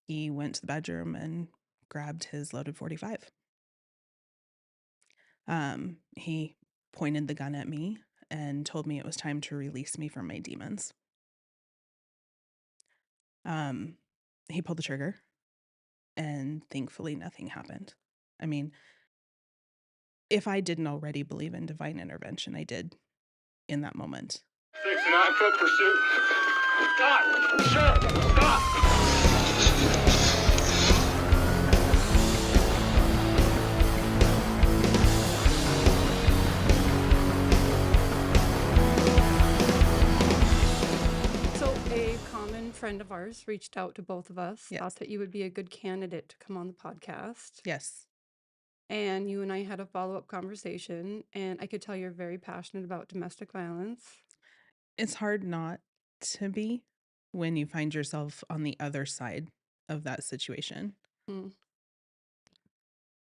he went to the bedroom and grabbed his loaded 45. He pointed the gun at me and told me it was time to release me from my demons. Um, he pulled the trigger, and thankfully nothing happened. I mean, if I didn't already believe in divine intervention, I did in that moment. 69 foot pursuit. Stop! Sir! Stop! So a common friend of ours reached out to both of us, Yes. thought that you would be a good candidate to come on the podcast. Yes. And you and I had a follow-up conversation, and I could tell you're very passionate about domestic violence. It's hard not to be when you find yourself on the other side of that situation. Mm.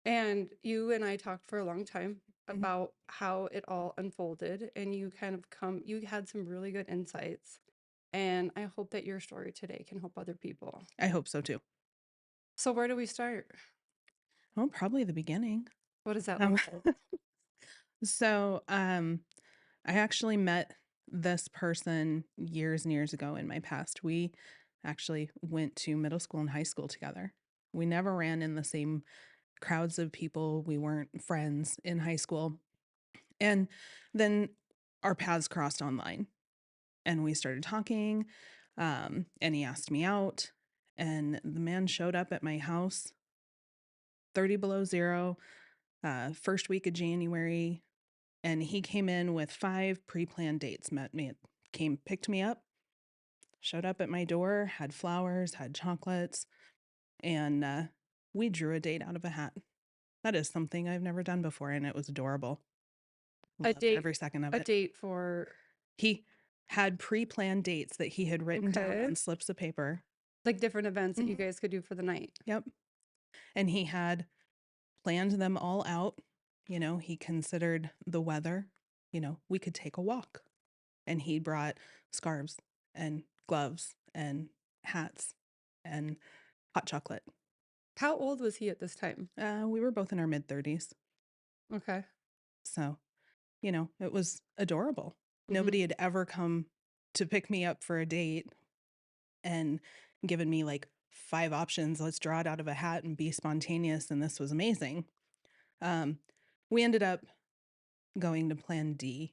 And you and I talked for a long time Mhm. about how it all unfolded, and you you had some really good insights. And I hope that your story today can help other people. I hope so too. So where do we start? Well, probably the beginning. What does that Um, look like? so, I actually met this person years and years ago in my past. We actually went to middle school and high school together. We never ran in the same crowds of people. We weren't friends in high school. And then our paths crossed online and we started talking. And he asked me out. And the man showed up at my house 30 below zero, first week of January. And he came in with 5 pre-planned dates, met me, picked me up, showed up at my door, had flowers, had chocolates, and we drew a date out of a hat. That is something I've never done before, and it was adorable. A Loved date, every second of a it. date for He had pre-planned dates that he had written down Okay. on slips of paper. like different events that you Mhm. guys could do for the night. Yep. And he had planned them all out. You know, he considered the weather. You know, we could take a walk. And he brought scarves and gloves and hats and hot chocolate. How old was he at this time? We were both in our mid-30s. Okay. So, you know, it was adorable. Mhm. Nobody had ever come to pick me up for a date and given me like 5 options. Let's draw it out of a hat and be spontaneous. And this was amazing. Um, we ended up going to plan D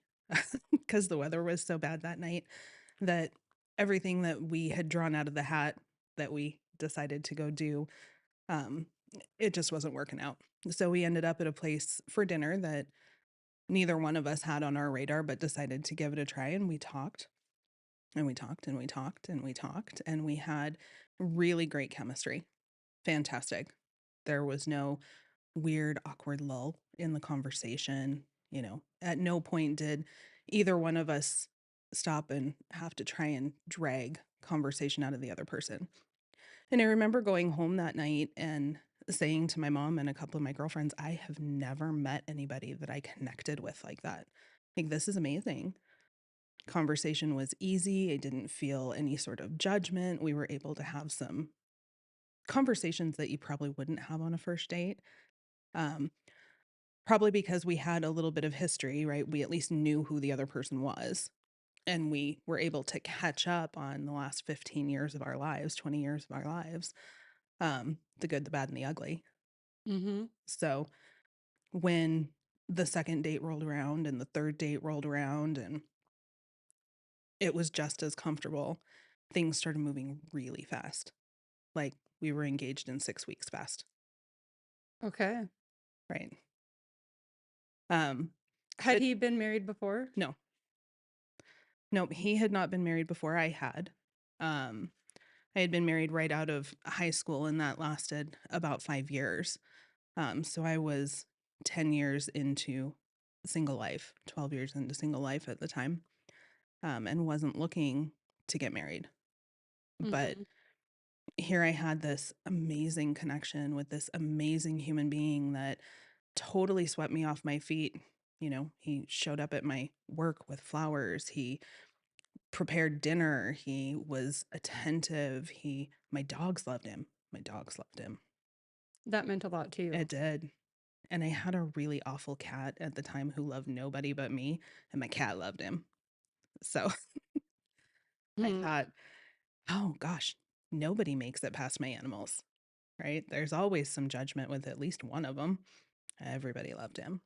because the weather was so bad that night that everything that we had drawn out of the hat that we decided to go do, um, it just wasn't working out. So we ended up at a place for dinner that neither one of us had on our radar, but decided to give it a try. And we talked and we talked and we talked and we talked and we had really great chemistry. Fantastic. There was no weird, awkward lull in the conversation. You know, at no point did either one of us stop and have to try and drag conversation out of the other person. And I remember going home that night and saying to my mom and a couple of my girlfriends, I have never met anybody that I connected with like that. Like, this is amazing. Conversation was easy. I didn't feel any sort of judgment. We were able to have some conversations that you probably wouldn't have on a first date. Um, Probably because we had a little bit of history, right? We at least knew who the other person was. And we were able to catch up on the last 15 years of our lives, 20 years of our lives, the good, the bad, and the ugly. Mm-hmm. So when the second date rolled around and the third date rolled around and it was just as comfortable, things started moving really fast. Like, we were engaged in 6 weeks fast, Okay. right? Um, Had but he been married before? no, nope, he had not been married before I had. Um, I had been married right out of high school, and that lasted about 5 years. So I was 10 years into single life, 12 years into single life at the time, and wasn't looking to get married. But Mm-hmm. here I had this amazing connection with this amazing human being that totally swept me off my feet. You know, he showed up at my work with flowers. He prepared dinner. He was attentive. My dogs loved him. my dogs loved him. That meant a lot to you. It did. And I had a really awful cat at the time who loved nobody but me, and my cat loved him. So I Mhm. thought, oh gosh, nobody makes it past my animals, right? There's always some judgment with at least one of them. Everybody loved him.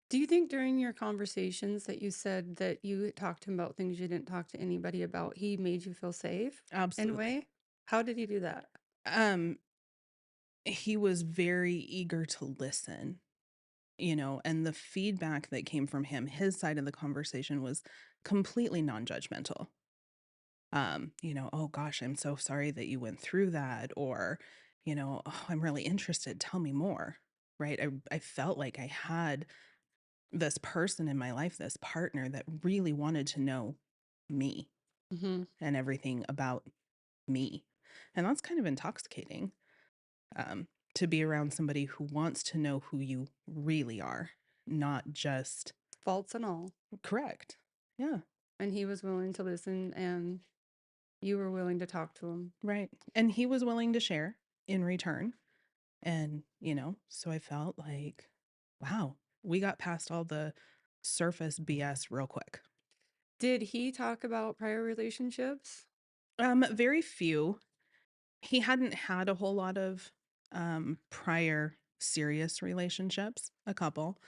Do you think during your conversations that you said that you talked to him about things you didn't talk to anybody about, he made you feel safe in a Absolutely. way? How did he do that? Um, he was very eager to listen, and the feedback that came from him, his side of the conversation was completely non-judgmental. Oh gosh, I'm so sorry that you went through that, or, oh, I'm really interested. Tell me more. Right. I felt like I had this person in my life, this partner that really wanted to know me Mhm. and everything about me. And that's kind of intoxicating, um, to be around somebody who wants to know who you really are, not just Faults and all. correct. Yeah. And he was willing to listen and you were willing to talk to him. Right. And he was willing to share in return. And, so I felt like, wow, we got past all the surface BS real quick. Did he talk about prior relationships? Very few. He hadn't had a whole lot of prior serious relationships, a couple.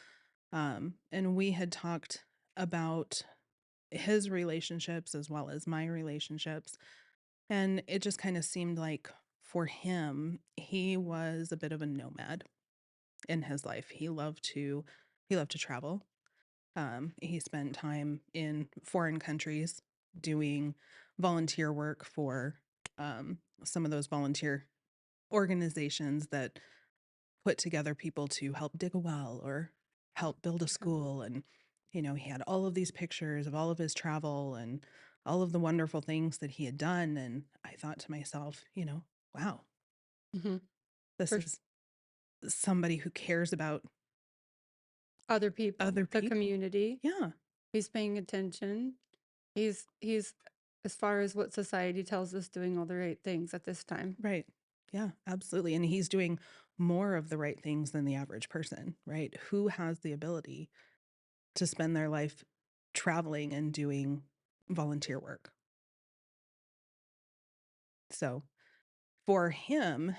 And we had talked about his relationships as well as my relationships. And it just kind of seemed like for him, he was a bit of a nomad in his life. He loved to travel. He spent time in foreign countries doing volunteer work for some of those volunteer organizations that put together people to help dig a well or help build a Okay. school. And, he had all of these pictures of all of his travel and all of the wonderful things that he had done. And I thought to myself, wow, Hmm. this For is somebody who cares about other people, other the people. community. Yeah, He's paying attention. He's as far as what society tells us doing all the right things at this time. right. Yeah, absolutely. And he's doing more of the right things than the average person, right? Who has the ability to spend their life traveling and doing volunteer work? So for him,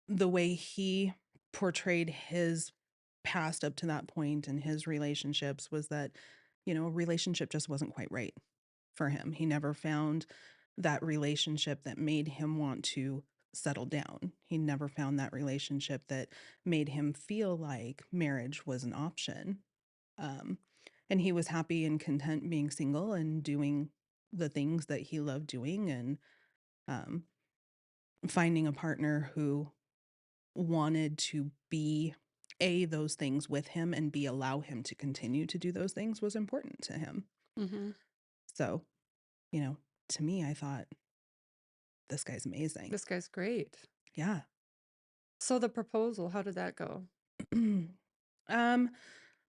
the way he portrayed his past up to that point and his relationships was that, a relationship just wasn't quite right for him. He never found that relationship that made him want to settle down. He never found that relationship that made him feel like marriage was an option. Um, and he was happy and content being single and doing the things that he loved doing, and um, finding a partner who wanted to be those things with him, and allow him to continue to do those things was important to him. Hmm. So, you know, to me, I thought this guy's amazing. This guy's great. Yeah. So the proposal, how did that go? um,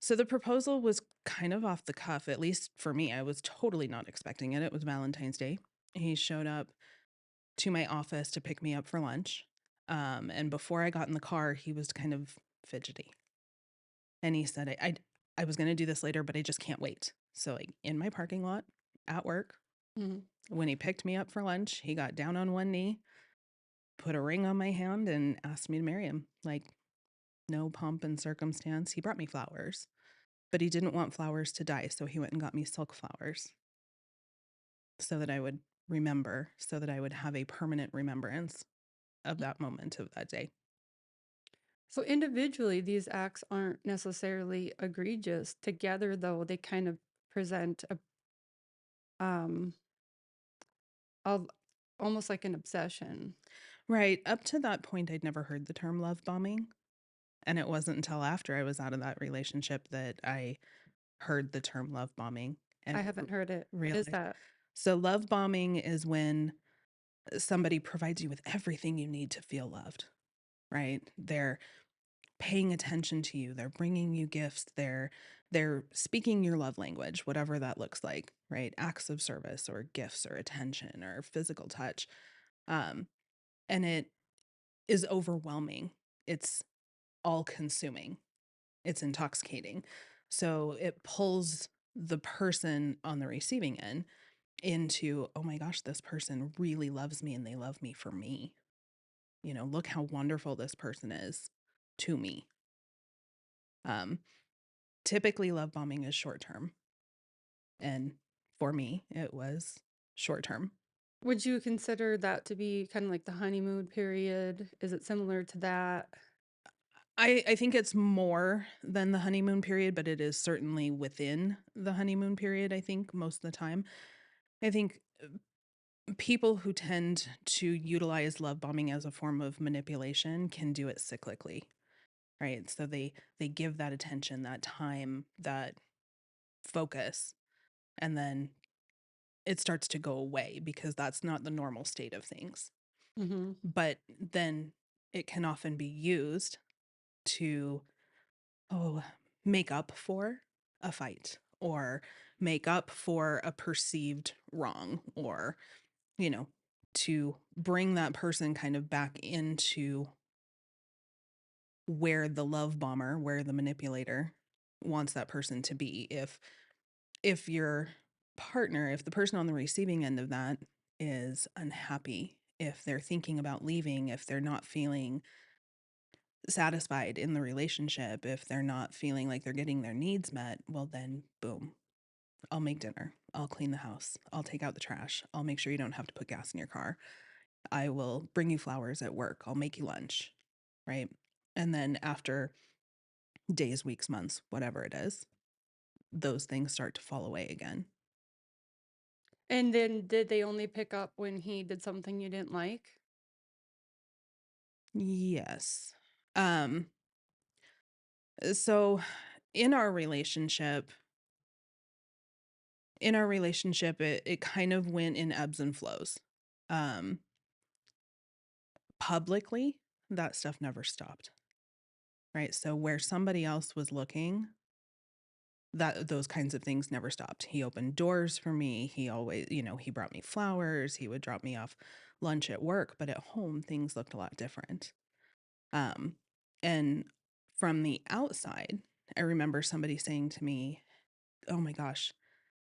so the proposal was kind of off the cuff, at least for me. I was totally not expecting it. It was Valentine's Day. He showed up to my office to pick me up for lunch. And before I got in the car, he was kind of fidgety. And he said, I was going to do this later, but I just can't wait. So, like, in my parking lot at work, Hmm. when he picked me up for lunch, he got down on one knee, put a ring on my hand, and asked me to marry him. Like, no pomp and circumstance. He brought me flowers, but he didn't want flowers to die. So he went and got me silk flowers so that I would remember, so that I would have a permanent remembrance of that moment of that day. So individually, these acts aren't necessarily egregious. Together, though, they kind of present um a almost like an obsession. Right. Up to that point, I'd never heard the term love bombing. And it wasn't until after I was out of that relationship that I heard the term love bombing I and haven't heard it. What is realized. that? So, love bombing is when somebody provides you with everything you need to feel loved, right? They're paying attention to you, they're bringing you gifts, they're speaking your love language, whatever that looks like, right? Acts of service or gifts or attention or physical touch. Um, and is overwhelming. It's all consuming. It's intoxicating. So it pulls the person on the receiving end into, oh my gosh, this person really loves me and they love me for me. Look how wonderful this person is to me. Um, Typically, love bombing is short term. And for me, it was short term. Would you consider that to be kind of like the honeymoon period? Is it similar to that? I think it's more than the honeymoon period, but it is certainly within the honeymoon period, I think, most of the time. I think people who tend to utilize love bombing as a form of manipulation can do it cyclically, right? So they give that attention, that time, that focus, and then it starts to go away because that's not the normal state of things. Mm-hmm. But then it can often be used to, oh, make up for a fight or make up for a perceived wrong or, you know, to bring that person kind of back into where the love bomber, where the manipulator wants that person to be. If your partner, if the person on the receiving end of that is unhappy, if they're thinking about leaving, if they're not feeling satisfied in the relationship, if they're not feeling like they're getting their needs met, well, then boom, I'll make dinner. I'll clean the house. I'll take out the trash. I'll make sure you don't have to put gas in your car. I will bring you flowers at work. I'll make you lunch. Right. And then after days, weeks, months, whatever it is, those things start to fall away again. And then did they only pick up when he did something you didn't like? Yes. Um, so in our relationship, it kind of went in ebbs and flows. Um, Publicly, that stuff never stopped. Right. So where somebody else was looking, that those kinds of things never stopped. He opened doors for me. He always, he brought me flowers. He would drop me off lunch at work, but at home things looked a lot different. Um, and from the outside, I remember somebody saying to me, "Oh my gosh,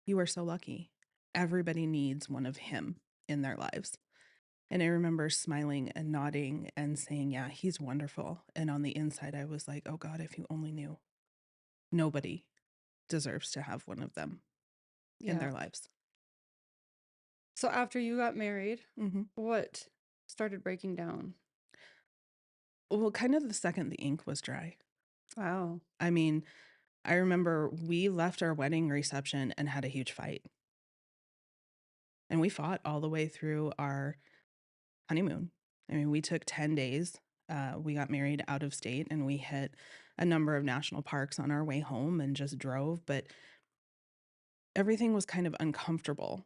you are so lucky. Everybody needs one of him in their lives." And I remember smiling and nodding and saying, "Yeah, he's wonderful." And on the inside, I was like, "Oh God, if you only knew. Nobody deserves to have one of them in Yeah. their lives." So after you got married, Hmm. what started breaking down? Well, kind of the second the ink was dry. Wow. I mean, I remember we left our wedding reception and had a huge fight. And we fought all the way through our honeymoon. I mean, we took 10 days. We got married out of state and we hit a number of national parks on our way home and just drove. But everything was kind of uncomfortable.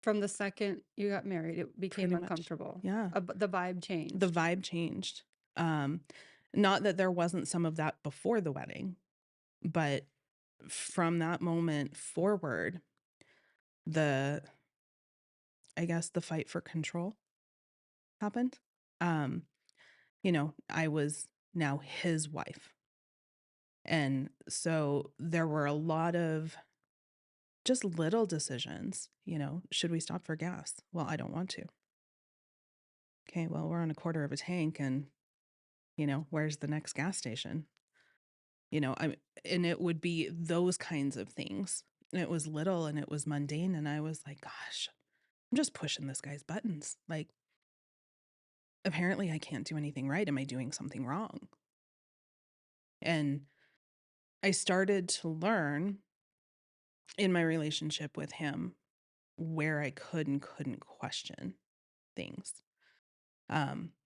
From the second you got married, it became Pretty much. uncomfortable. Yeah. The vibe The changed. vibe changed. Um, Not that there wasn't some of that before the wedding, but from that moment forward, the, I guess, the fight for control happened. Um, I was now his wife. And so there were a lot of just little decisions, should we stop for gas? Well, I don't want to. Okay, well, we're on a quarter of a tank and, where's the next gas station? And it would be those kinds of things. And it was little and it was mundane. And I was like, gosh, I'm just pushing this guy's buttons. Like, apparently I can't do anything right. Am I doing something wrong? And I started to learn in my relationship with him where I could and couldn't question things.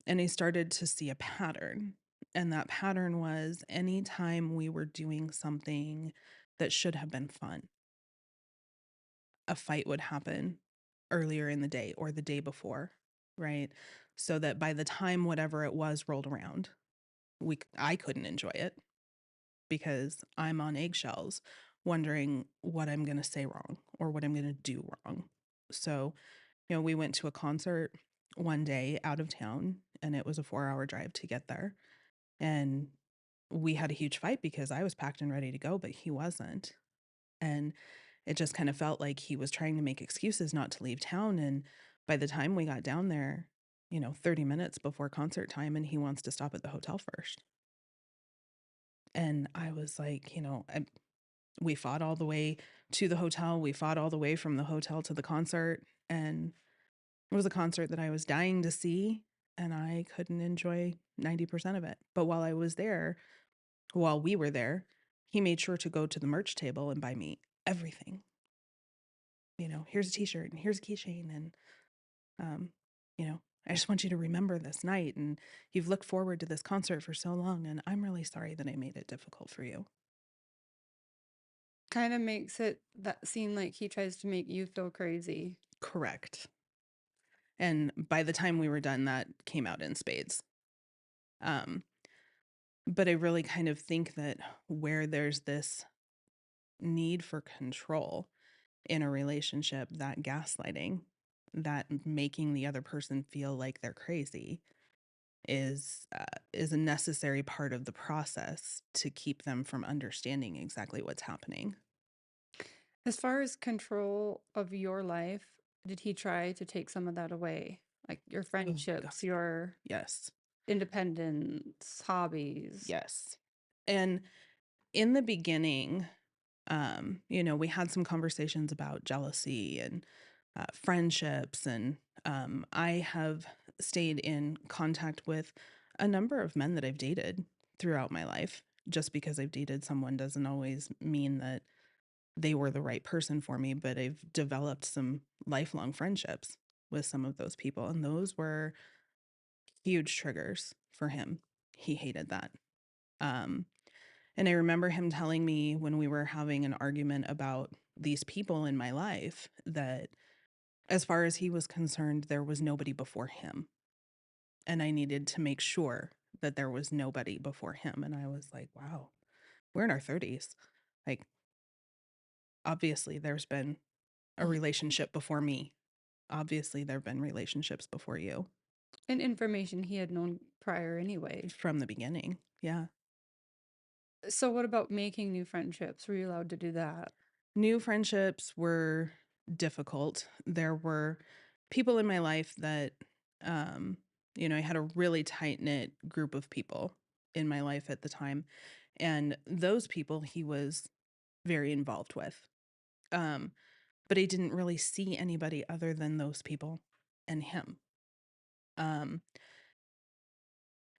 And I started to see a pattern. And that pattern was anytime we were doing something that should have been fun, a fight would happen earlier in the day or the day before, right? So that by the time whatever it was rolled around, I couldn't enjoy it because I'm on eggshells wondering what I'm going to say wrong or what I'm going to do wrong. So, we went to a concert one day out of town, and it was a 4-hour drive to get there. And we had a huge fight because I was packed and ready to go, but he wasn't. And it just kind of felt like he was trying to make excuses not to leave town. And by the time we got down there, 30 minutes before concert time, and he wants to stop at the hotel first. And I was like, we fought all the way to the hotel. We fought all the way from the hotel to the concert. And it was a concert that I was dying to see, and I couldn't enjoy 90% of it. But while we were there, he made sure to go to the merch table and buy me everything. Here's a t-shirt and here's a keychain. And, um, I just want you to remember this night. And you've looked forward to this concert for so long. And I'm really sorry that I made it difficult for you. Kind of makes it that seem like he tries to make you feel crazy. Correct. And by the time we were done, that came out in spades. But I really kind of think that where there's this need for control in a relationship, that gaslighting, that making the other person feel like they're crazy is a necessary part of the process to keep them from understanding exactly what's happening. As far as control of your life, did he try to take some of that away? Like your Oh my God. friendships, your Yes. independence, hobbies? Yes. And in the beginning, we had some conversations about jealousy and friendships, and I have stayed in contact with a number of men that I've dated throughout my life. Just because I've dated someone doesn't always mean that they were the right person for me, but I've developed some lifelong friendships with some of those people, and those were huge triggers for him. He hated that. Um, and I remember him telling me when we were having an argument about these people in my life that as far as he was concerned, there was nobody before him. And I needed to make sure that there was nobody before him. And I was like, wow, we're in our 30s. Like, obviously, there's been a relationship before me. Obviously, there have been relationships before you And information he had known prior anyway. from the beginning. Yeah. So what about making new friendships? Were you allowed to do that? New friendships were difficult. There were people in my life that, I had a really tight knit group of people in my life at the time. And those people he was very involved with. Um, but I didn't really see anybody other than those people and him. Um,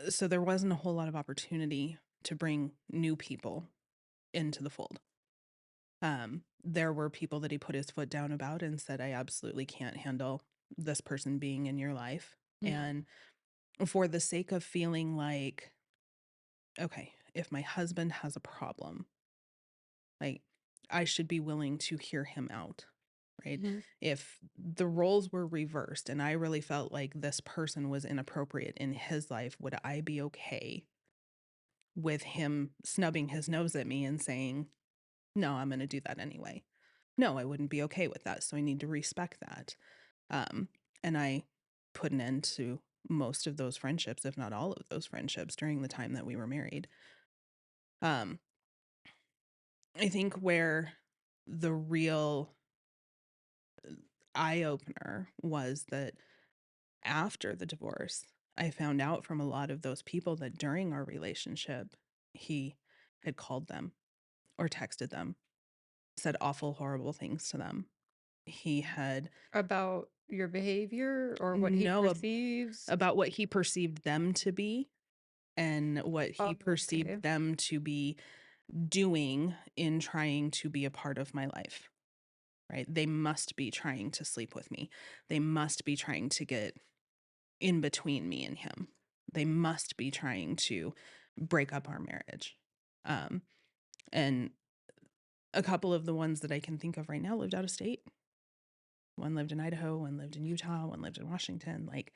so there wasn't a whole lot of opportunity to bring new people into the fold. There were people that he put his foot down about and said, I absolutely can't handle this person being in your life. Mm. And for the sake of feeling like, okay, if my husband has a problem, like I should be willing to hear him out, right? Mhm. If the roles were reversed and I really felt like this person was inappropriate in his life, would I be okay with him snubbing his nose at me and saying, no, I'm going to do that anyway? No, I wouldn't be okay with that. So I need to respect that. And I put an end to most of those friendships, if not all of those friendships, during the time that we were married. Um, I think where the real eye opener was that after the divorce, I found out from a lot of those people that during our relationship, he had called them or texted them, said awful, horrible things to them. He had About your behavior or what he no perceives? about what he perceived them to be and what he Oh, perceived okay. them to be doing in trying to be a part of my life, right? They must be trying to sleep with me. They must be trying to get in between me and him. They must be trying to break up our marriage. And a couple of the ones that I can think of right now lived out of state. One lived in Idaho, one lived in Utah, one lived in Washington, like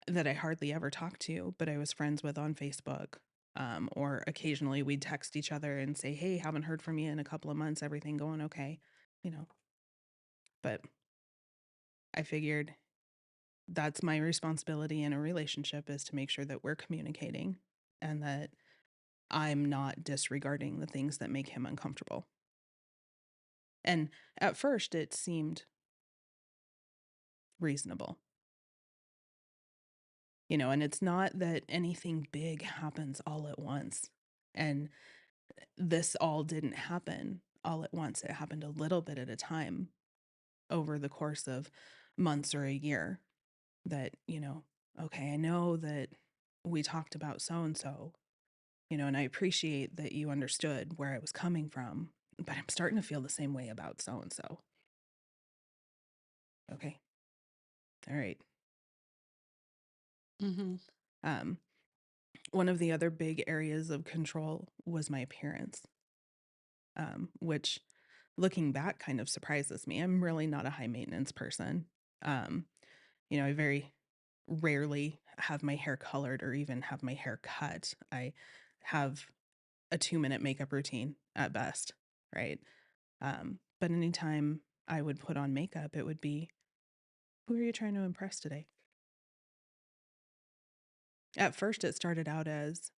that I hardly ever talked to, but I was friends with on Facebook. Or occasionally we'd text each other and say, hey, haven't heard from you in a couple of months. Everything going okay? But I figured that's my responsibility in a relationship, is to make sure that we're communicating and that I'm not disregarding the things that make him uncomfortable. And at first, it seemed reasonable, and it's not that anything big happens all at once. And this all didn't happen all at once. It happened a little bit at a time over the course of months or a year. That, okay, I know that we talked about so and so, and I appreciate that you understood where I was coming from, but I'm starting to feel the same way about so and so. Okay. All right. Mm-hmm. Um, One of the other big areas of control was my appearance, which looking back kind of surprises me. I'm really not a high maintenance person. Um, I very rarely have my hair colored or even have my hair cut. I have a 2-minute makeup routine at best, right? But anytime I would put on makeup, it would be, who are you trying to impress today? At first, it started out as,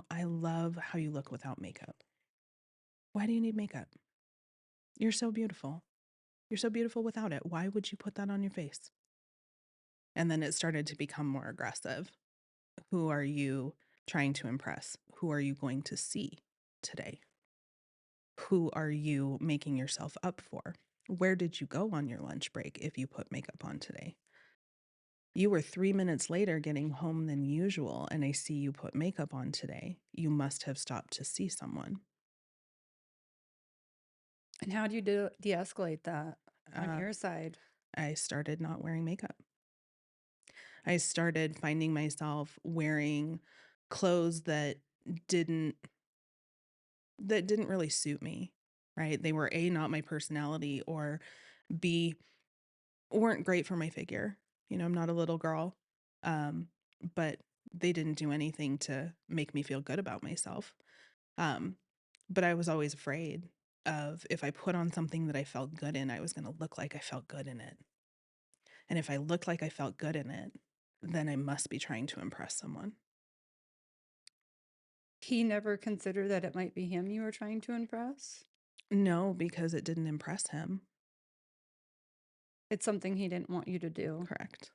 I love how you look without makeup. Why do you need makeup? You're so beautiful. You're so beautiful without it. Why would you put that on your face? And then it started to become more aggressive. Who are you trying to impress? Who are you going to see today? Who are you making yourself up for? Where did you go on your lunch break if you put makeup on today? You were 3 minutes later getting home than usual, and I see you put makeup on today. You must have stopped to see someone. And how do you de-escalate that on Uh, your side? I started not wearing makeup. I started finding myself wearing clothes didn't didn't really suit me, right? They were A, not my personality, or B, weren't great for my figure. I'm not a little girl. Um, but they didn't do anything to make me feel good about myself. Um, but I was always afraid of, if I put on something that I felt good in, I was going to look like I felt good in it. And if I looked like I felt good in it, then I must be trying to impress someone. He never considered that it might be him you were trying to impress? No, because it didn't impress him. It's something he didn't want you to do. Correct.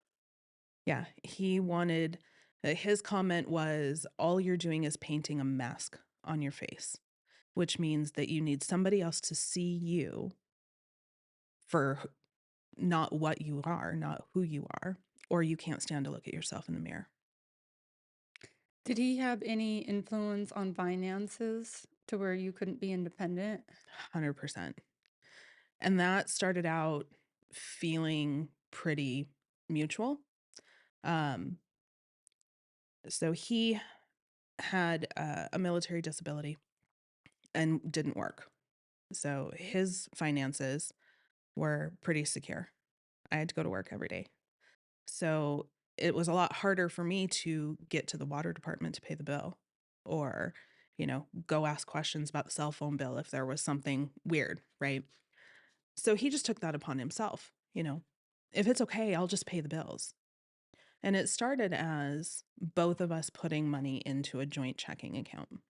Yeah, he wanted, his comment was, all you're doing is painting a mask on your face, which means that you need somebody else to see you for not what you are, not who you are, or you can't stand to look at yourself in the mirror. Did he have any influence on finances to where you couldn't be independent? 100%. And that started out feeling pretty mutual. Um, so he had a military disability and didn't work. So his finances were pretty secure. I had to go to work every day. So it was a lot harder for me to get to the water department to pay the bill, or, go ask questions about the cell phone bill if there was something weird, right? So he just took that upon himself, if it's okay, I'll just pay the bills. And it started as both of us putting money into a joint checking account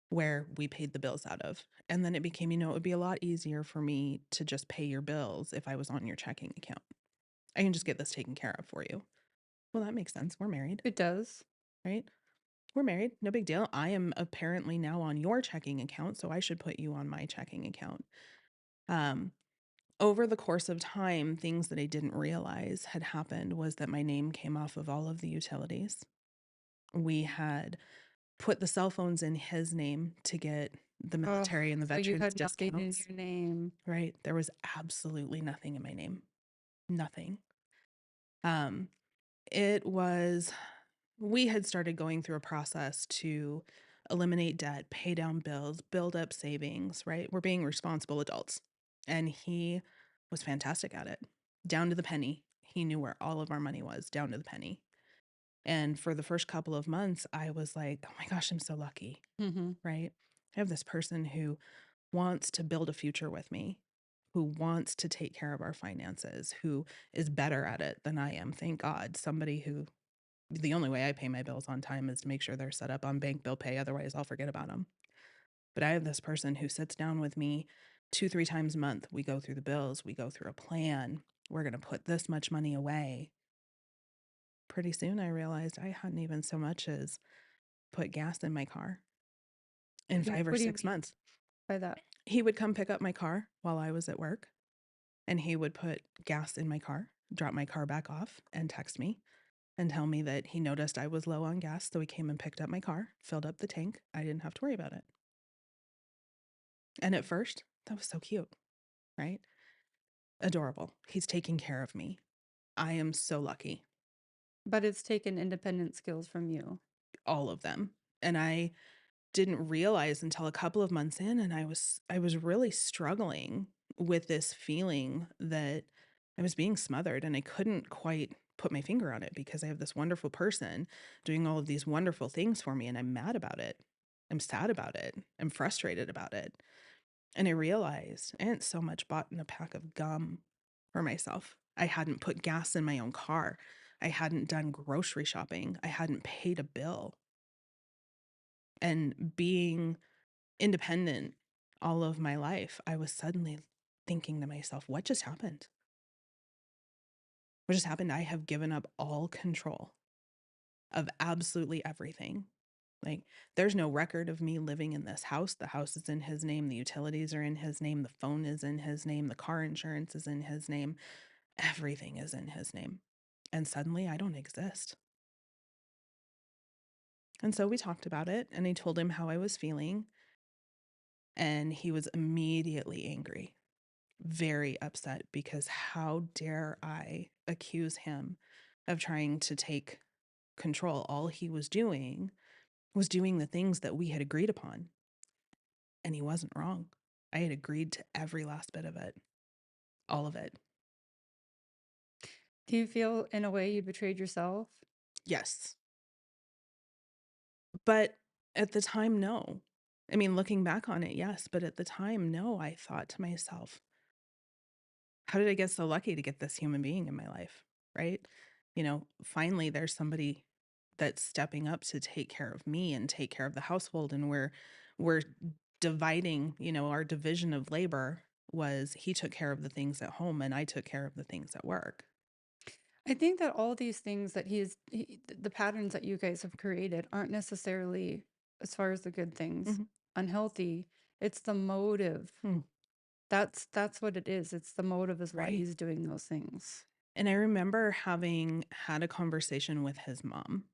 where we paid the bills out of. And then it became, it would be a lot easier for me to just pay your bills if I was on your checking account. I can just get this taken care of for you. Well, that makes sense. We're married, It does. right? We're married. No big deal. I am apparently now on your checking account, so I should put you on my checking account. Um, Over the course of time, things that I didn't realize had happened was that my name came off of all of the utilities. We had put the cell phones in his name to get the Oh, military and the so you veterans had nothing in discounts, your name. right? There was absolutely nothing in my name. Nothing. Um, it was, we had started going through a process to eliminate debt, pay down bills, build up savings, right? We're being responsible adults. And he was fantastic at it, down to the penny. He knew where all of our money was, down to the penny. And for the first couple of months, I was like, oh my gosh, I'm so lucky, Mm-hmm. right? I have this person who wants to build a future with me, who wants to take care of our finances, who is better at it than I am, thank God. Somebody who the only way I pay my bills on time is to make sure they're set up on bank bill pay, otherwise I'll forget about them. But I have this person who sits down with me 2, 3 times a month. We go through the bills, we go through a plan. We're gonna put this much money away. Pretty soon I realized I hadn't even so much as put gas in my car in 5 or What do you 6 mean months. by that? He would come pick up my car while I was at work, and he would put gas in my car, drop my car back off, and text me and tell me that he noticed I was low on gas, so he came and picked up my car, filled up the tank. I didn't have to worry about it. And at first, that was so cute, right? Adorable. He's taking care of me. I am so lucky. But it's taken independent skills from you. All of them. And I didn't realize until a couple of months in, and I was really struggling with this feeling that I was being smothered, and I couldn't quite put my finger on it because I have this wonderful person doing all of these wonderful things for me, and I'm mad about it. I'm sad about it. I'm frustrated about it. And I realized I hadn't so much bought in a pack of gum for myself. I hadn't put gas in my own car. I hadn't done grocery shopping. I hadn't paid a bill. And being independent all of my life, I was suddenly thinking to myself, what just happened? What just happened? I have given up all control of absolutely everything. Like, there's no record of me living in this house. The house is in his name. The utilities are in his name. The phone is in his name. The car insurance is in his name. Everything is in his name. And suddenly I don't exist. And so we talked about it, and I told him how I was feeling. And he was immediately angry, very upset, because how dare I accuse him of trying to take control? All he was doing the things that we had agreed upon. And he wasn't wrong. I had agreed to every last bit of it, all of it. Do you feel in a way you betrayed yourself? Yes. But at the time, no. I mean, looking back on it, yes. But at the time, no. I thought to myself, how did I get so lucky to get this human being in my life? Right? Finally, there's somebody that's stepping up to take care of me and take care of the household. And we're dividing, our division of labor was he took care of the things at home and I took care of the things at work. I think that all these things that the patterns that you guys have created aren't necessarily, as far as the good things, Mhm. unhealthy. It's the motive. Hmm. That's what it is. It's the motive is why Right. he's doing those things. And I remember having had a conversation with his mom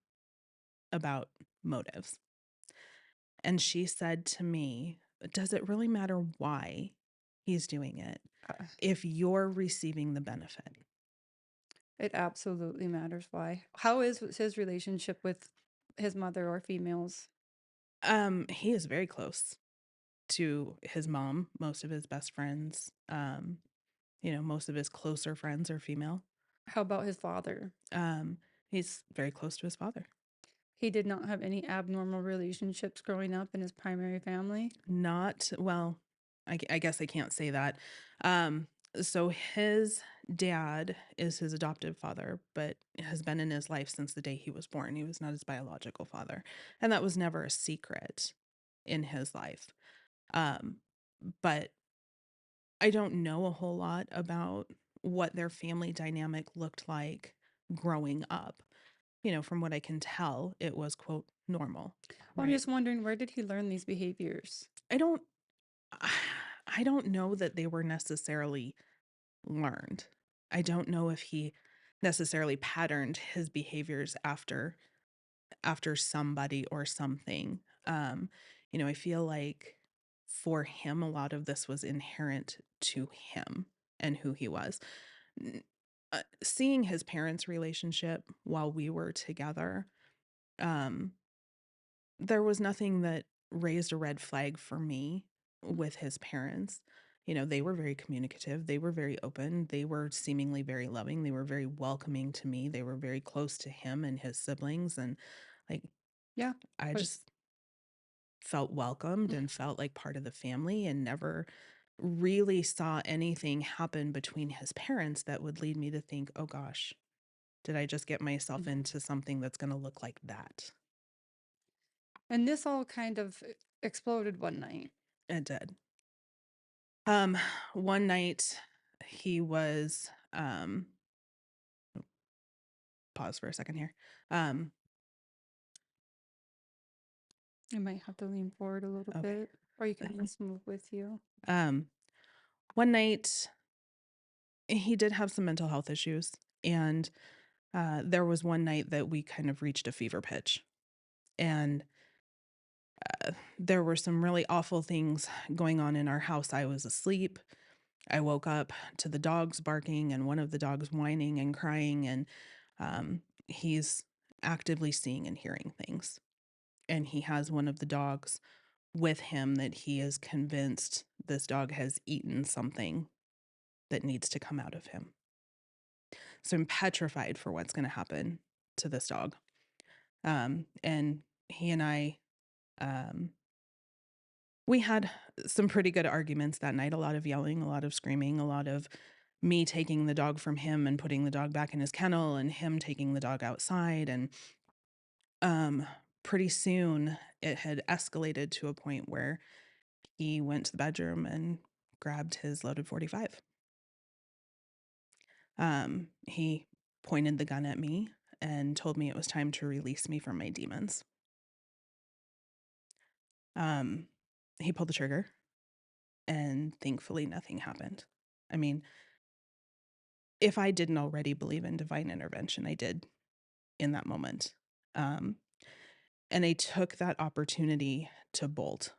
about motives. And she said to me, does it really matter why he's doing it Uh, if you're receiving the benefit? It absolutely matters why. How is his relationship with his mother or females? He is very close to his mom. Most of his best friends, most of his closer friends are female. How about his father? Um, he's very close to his father. He did not have any abnormal relationships growing up in his primary family. Not well, I guess I can't say that. So his dad is his adoptive father, but has been in his life since the day he was born. He was not his biological father, and that was never a secret in his life. Um, but I don't know a whole lot about what their family dynamic looked like growing up. From what I can tell, it was quote normal, Well, I'm right? just wondering, where did he learn these behaviors? I don't I don't know that they were necessarily learned. I don't know if he necessarily patterned his behaviors after somebody or something. I feel like for him a lot of this was inherent to him and who he was. N- Seeing his parents' relationship while we were together, um, there was nothing that raised a red flag for me with his parents. They were very communicative. They were very open. They were seemingly very loving. They were very welcoming to me. They were very close to him and his siblings. And like, Yeah, I but just felt welcomed and felt like part of the family and never really saw anything happen between his parents that would lead me to think, oh gosh, did I just get myself into something that's going to look like that? And this all kind of exploded one night. It did. One night he was, pause for a second here. You might have to lean forward a little Okay. bit, or you can just move with you. One night he did have some mental health issues, and there was one night that we kind of reached a fever pitch, and there were some really awful things going on in our house. I was asleep. I woke up to the dogs barking and one of the dogs whining and crying, and he's actively seeing and hearing things. And he has one of the dogs with him that he is convinced this dog has eaten something that needs to come out of him. So I'm petrified for what's going to happen to this dog. And he and I, we had some pretty good arguments that night, a lot of yelling, a lot of screaming, a lot of me taking the dog from him and putting the dog back in his kennel and him taking the dog outside. And pretty soon it had escalated to a point where he went to the bedroom and grabbed his loaded 45. He pointed the gun at me and told me it was time to release me from my demons. He pulled the trigger, and thankfully nothing happened. I mean, if I didn't already believe in divine intervention, I did in that moment. And I took that opportunity to bolt,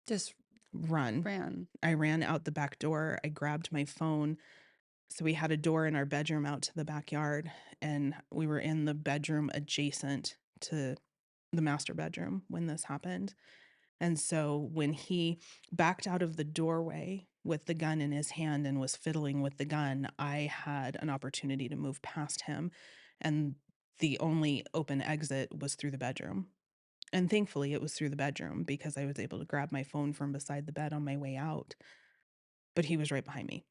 Just run. ran. I ran out the back door. I grabbed my phone. So we had a door in our bedroom out to the backyard, and we were in the bedroom adjacent to the master bedroom when this happened. And so when he backed out of the doorway with the gun in his hand and was fiddling with the gun, I had an opportunity to move past him. And the only open exit was through the bedroom. And thankfully, it was through the bedroom because I was able to grab my phone from beside the bed on my way out. But he was right behind me.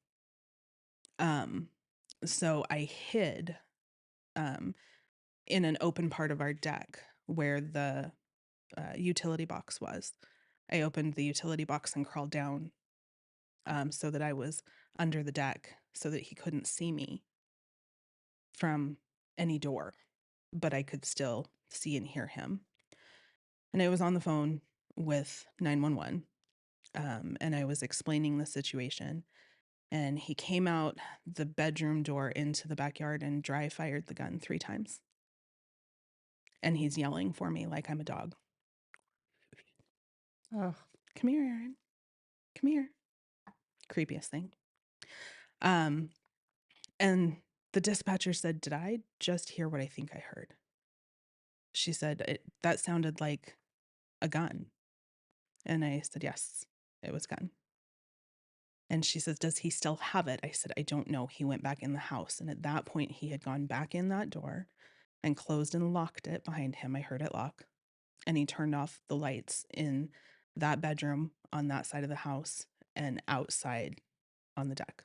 So I hid in an open part of our deck where the utility box was. I opened the utility box and crawled down so that I was under the deck so that he couldn't see me from any door, but I could still see and hear him. And I was on the phone with 911, and I was explaining the situation. And he came out the bedroom door into the backyard and dry fired the gun 3 times. And he's yelling for me like I'm a dog. Oh, Come here, Erin. Come here. Creepiest thing. And the dispatcher said, "Did I just hear what I think I heard?" She said, that sounded like a gun. And I said, yes, it was a gun. And she says, does he still have it? I said, I don't know. He went back in the house. And at that point, he had gone back in that door and closed and locked it behind him. I heard it lock. And he turned off the lights in that bedroom on that side of the house and outside on the deck.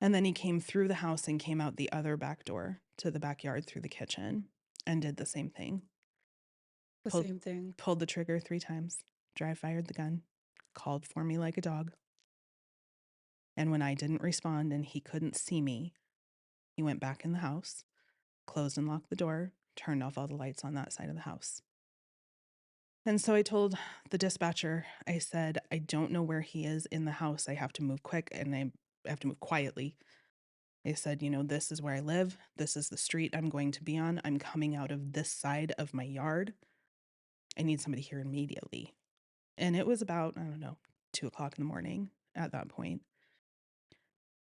And then he came through the house and came out the other back door to the backyard through the kitchen and did the same thing. same thing. Pulled the trigger 3 times, dry fired the gun, called for me like a dog. And when I didn't respond and he couldn't see me, he went back in the house, closed and locked the door, turned off all the lights on that side of the house. And so I told the dispatcher, I said, I don't know where he is in the house. I have to move quick and I have to move quietly. I said, this is where I live. This is the street I'm going to be on. I'm coming out of this side of my yard. I need somebody here immediately. And it was about, 2:00 in the morning at that point.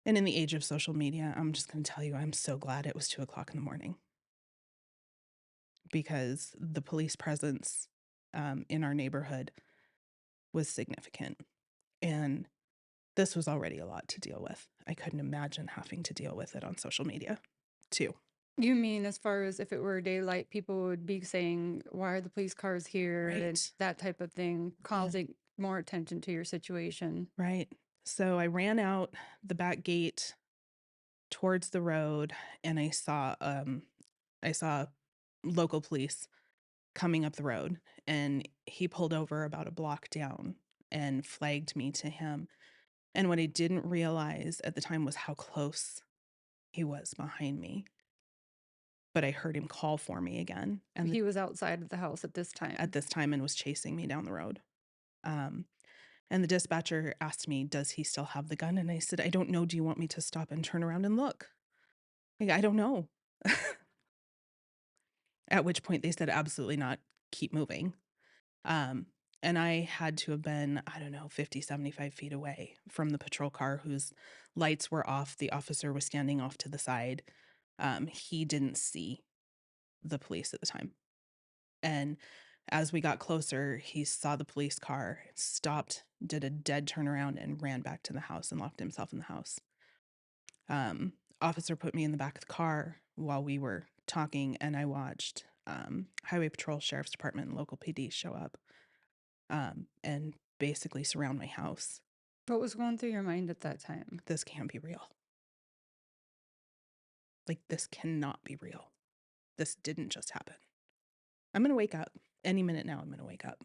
And in the age of social media, I'm just going to tell you, I'm so glad it was 2:00 in the morning because the police presence in our neighborhood was significant. And this was already a lot to deal with. I couldn't imagine having to deal with it on social media too. You mean as far as if it were daylight, people would be saying, why are the police cars here? And Right. that type of thing, causing more attention to your situation. Right. So I ran out the back gate towards the road, and I saw local police coming up the road, and he pulled over about a block down and flagged me to him. And what I didn't realize at the time was how close he was behind me. But I heard him call for me again, and He was outside of the house at this time. at this time, and was chasing me down the road. Um, and the dispatcher asked me, "Does he still have the gun?" And I said, "I don't know. Do you want me to stop and turn around and look?" Like, I don't know. At which point they said, "Absolutely not. Keep moving." Um, and I had to have been, I don't know, 50, 75 feet away from the patrol car whose lights were off. The officer was standing off to the side. He didn't see the police at the time. And as we got closer, he saw the police car, stopped, did a dead turnaround, and ran back to the house and locked himself in the house. Officer put me in the back of the car while we were talking, and I watched Highway Patrol, Sheriff's Department, and local PD show up and basically surround my house. What was going through your mind at that time? This can't be real. Like, this cannot be real. This didn't just happen. I'm going to wake up. Any minute now, I'm going to wake up.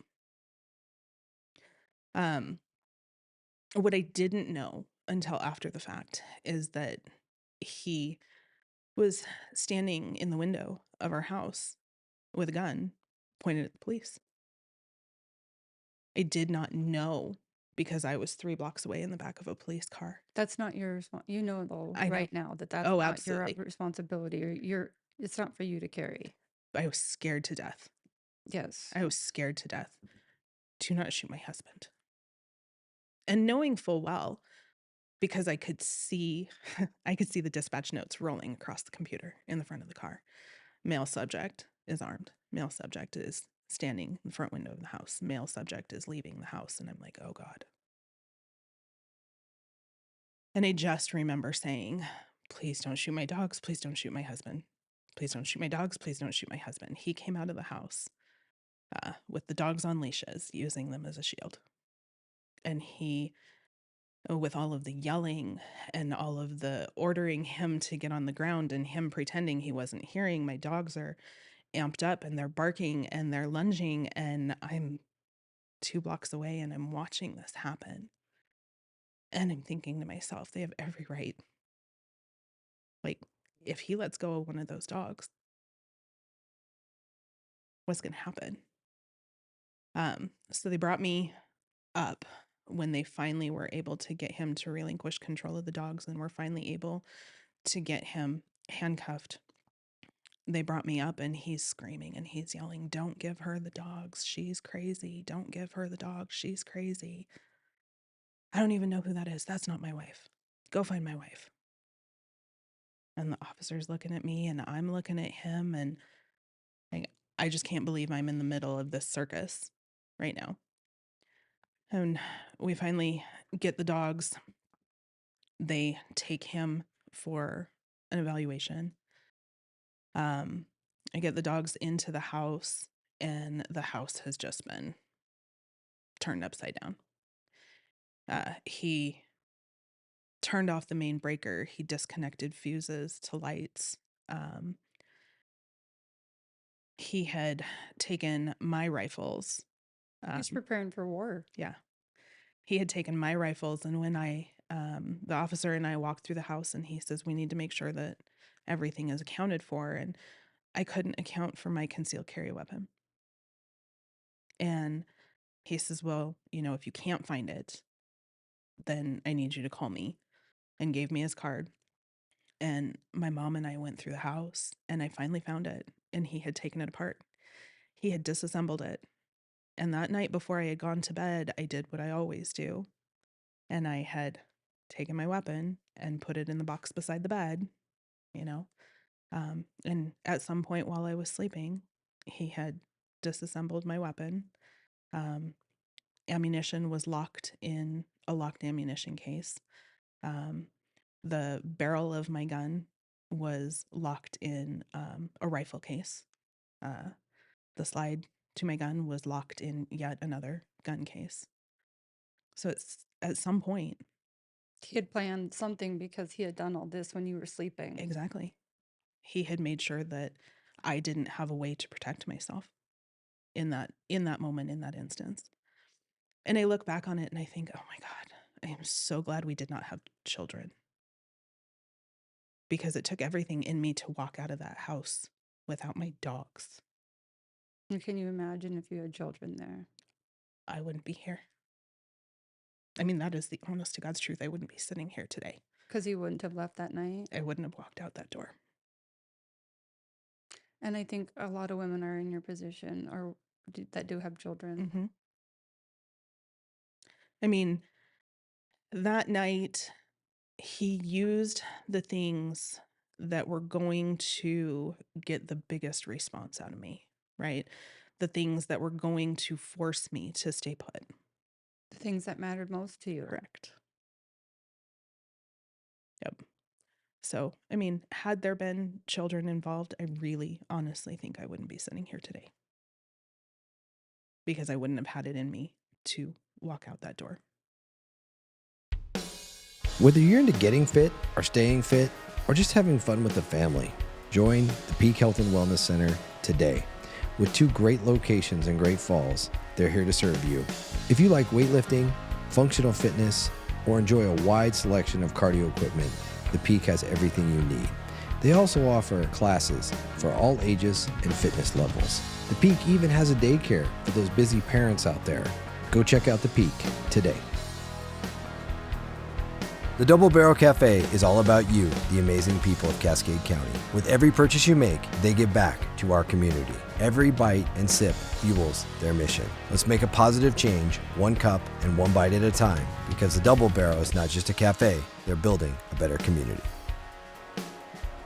What I didn't know until after the fact is that he was standing in the window of our house with a gun pointed at the police. I did not know because I was 3 blocks away in the back of a police car. That's not your you know though I know. right now that that's Oh, not your absolutely. responsibility or your it's not for you to carry. I was scared to death. Yes. I was scared to death. Do not shoot my husband. And knowing full well, because I could see the dispatch notes rolling across the computer in the front of the car. Male subject is armed. Male subject is standing in the front window of the house. Male subject is leaving the house. And I'm like, oh God. And I just remember saying, please don't shoot my dogs. Please don't shoot my husband. Please don't shoot my dogs. Please don't shoot my husband. He came out of the house with the dogs on leashes, using them as a shield. And he, with all of the yelling and all of the ordering him to get on the ground and him pretending he wasn't hearing, my dogs are amped up and they're barking and they're lunging, and I'm 2 blocks away and I'm watching this happen. And I'm thinking to myself, they have every right. Like, if he lets go of one of those dogs, what's going to happen? So they brought me up when they finally were able to get him to relinquish control of the dogs and were finally able to get him handcuffed. They brought me up and he's screaming and he's yelling, "Don't give her the dogs. She's crazy. Don't give her the dogs. She's crazy. I don't even know who that is. That's not my wife. Go find my wife." And the officer's looking at me and I'm looking at him, and I just can't believe I'm in the middle of this circus right now. And we finally get the dogs. They take him for an evaluation. I get the dogs into the house, and the house has just been turned upside down. He turned off the main breaker. He disconnected fuses to lights. He had taken my rifles. He's preparing for war. Yeah. He had taken my rifles, and when the officer and I walked through the house, and he says, we need to make sure that everything is accounted for, and I couldn't account for my concealed carry weapon. And he says, well, if you can't find it, then I need you to call me, and gave me his card. And my mom and I went through the house, and I finally found it, and he had taken it apart. He had disassembled it. And that night before I had gone to bed, I did what I always do. And I had taken my weapon and put it in the box beside the bed, and at some point while I was sleeping, he had disassembled my weapon. Ammunition was locked in a locked ammunition case. The barrel of my gun was locked in a rifle case. The slide to my gun was locked in yet another gun case. So it's at some point, He had planned something because he had done all this when you were sleeping. exactly, he had made sure that I didn't have a way to protect myself in that moment, in that instance. And I look back on it and I think, oh my God, I am so glad we did not have children, because it took everything in me to walk out of that house without my dogs. And can you imagine if you had children there? I wouldn't be here. I mean, that is the honest to God's truth. I wouldn't be sitting here today. Because you wouldn't have left that night. I wouldn't have walked out that door. And I think a lot of women are in your position or that do have children. Mm-hmm. I mean, that night, he used the things that were going to get the biggest response out of me, right? The things that were going to force me to stay put. The things that mattered most to you. Correct. Yep. So, I mean, had there been children involved, I really honestly think I wouldn't be sitting here today, because I wouldn't have had it in me to walk out that door. Whether you're into getting fit or staying fit or just having fun with the family, join the Peak Health and Wellness Center today. With 2 great locations in Great Falls, they're here to serve you. If you like weightlifting, functional fitness, or enjoy a wide selection of cardio equipment, the Peak has everything you need. They also offer classes for all ages and fitness levels. The Peak even has a daycare for those busy parents out there. Go check out the Peak today. The Double Barrel Cafe is all about you, the amazing people of Cascade County. With every purchase you make, they give back to our community. Every bite and sip fuels their mission. Let's make a positive change, 1 cup and 1 bite at a time, because the Double Barrel is not just a cafe, they're building a better community.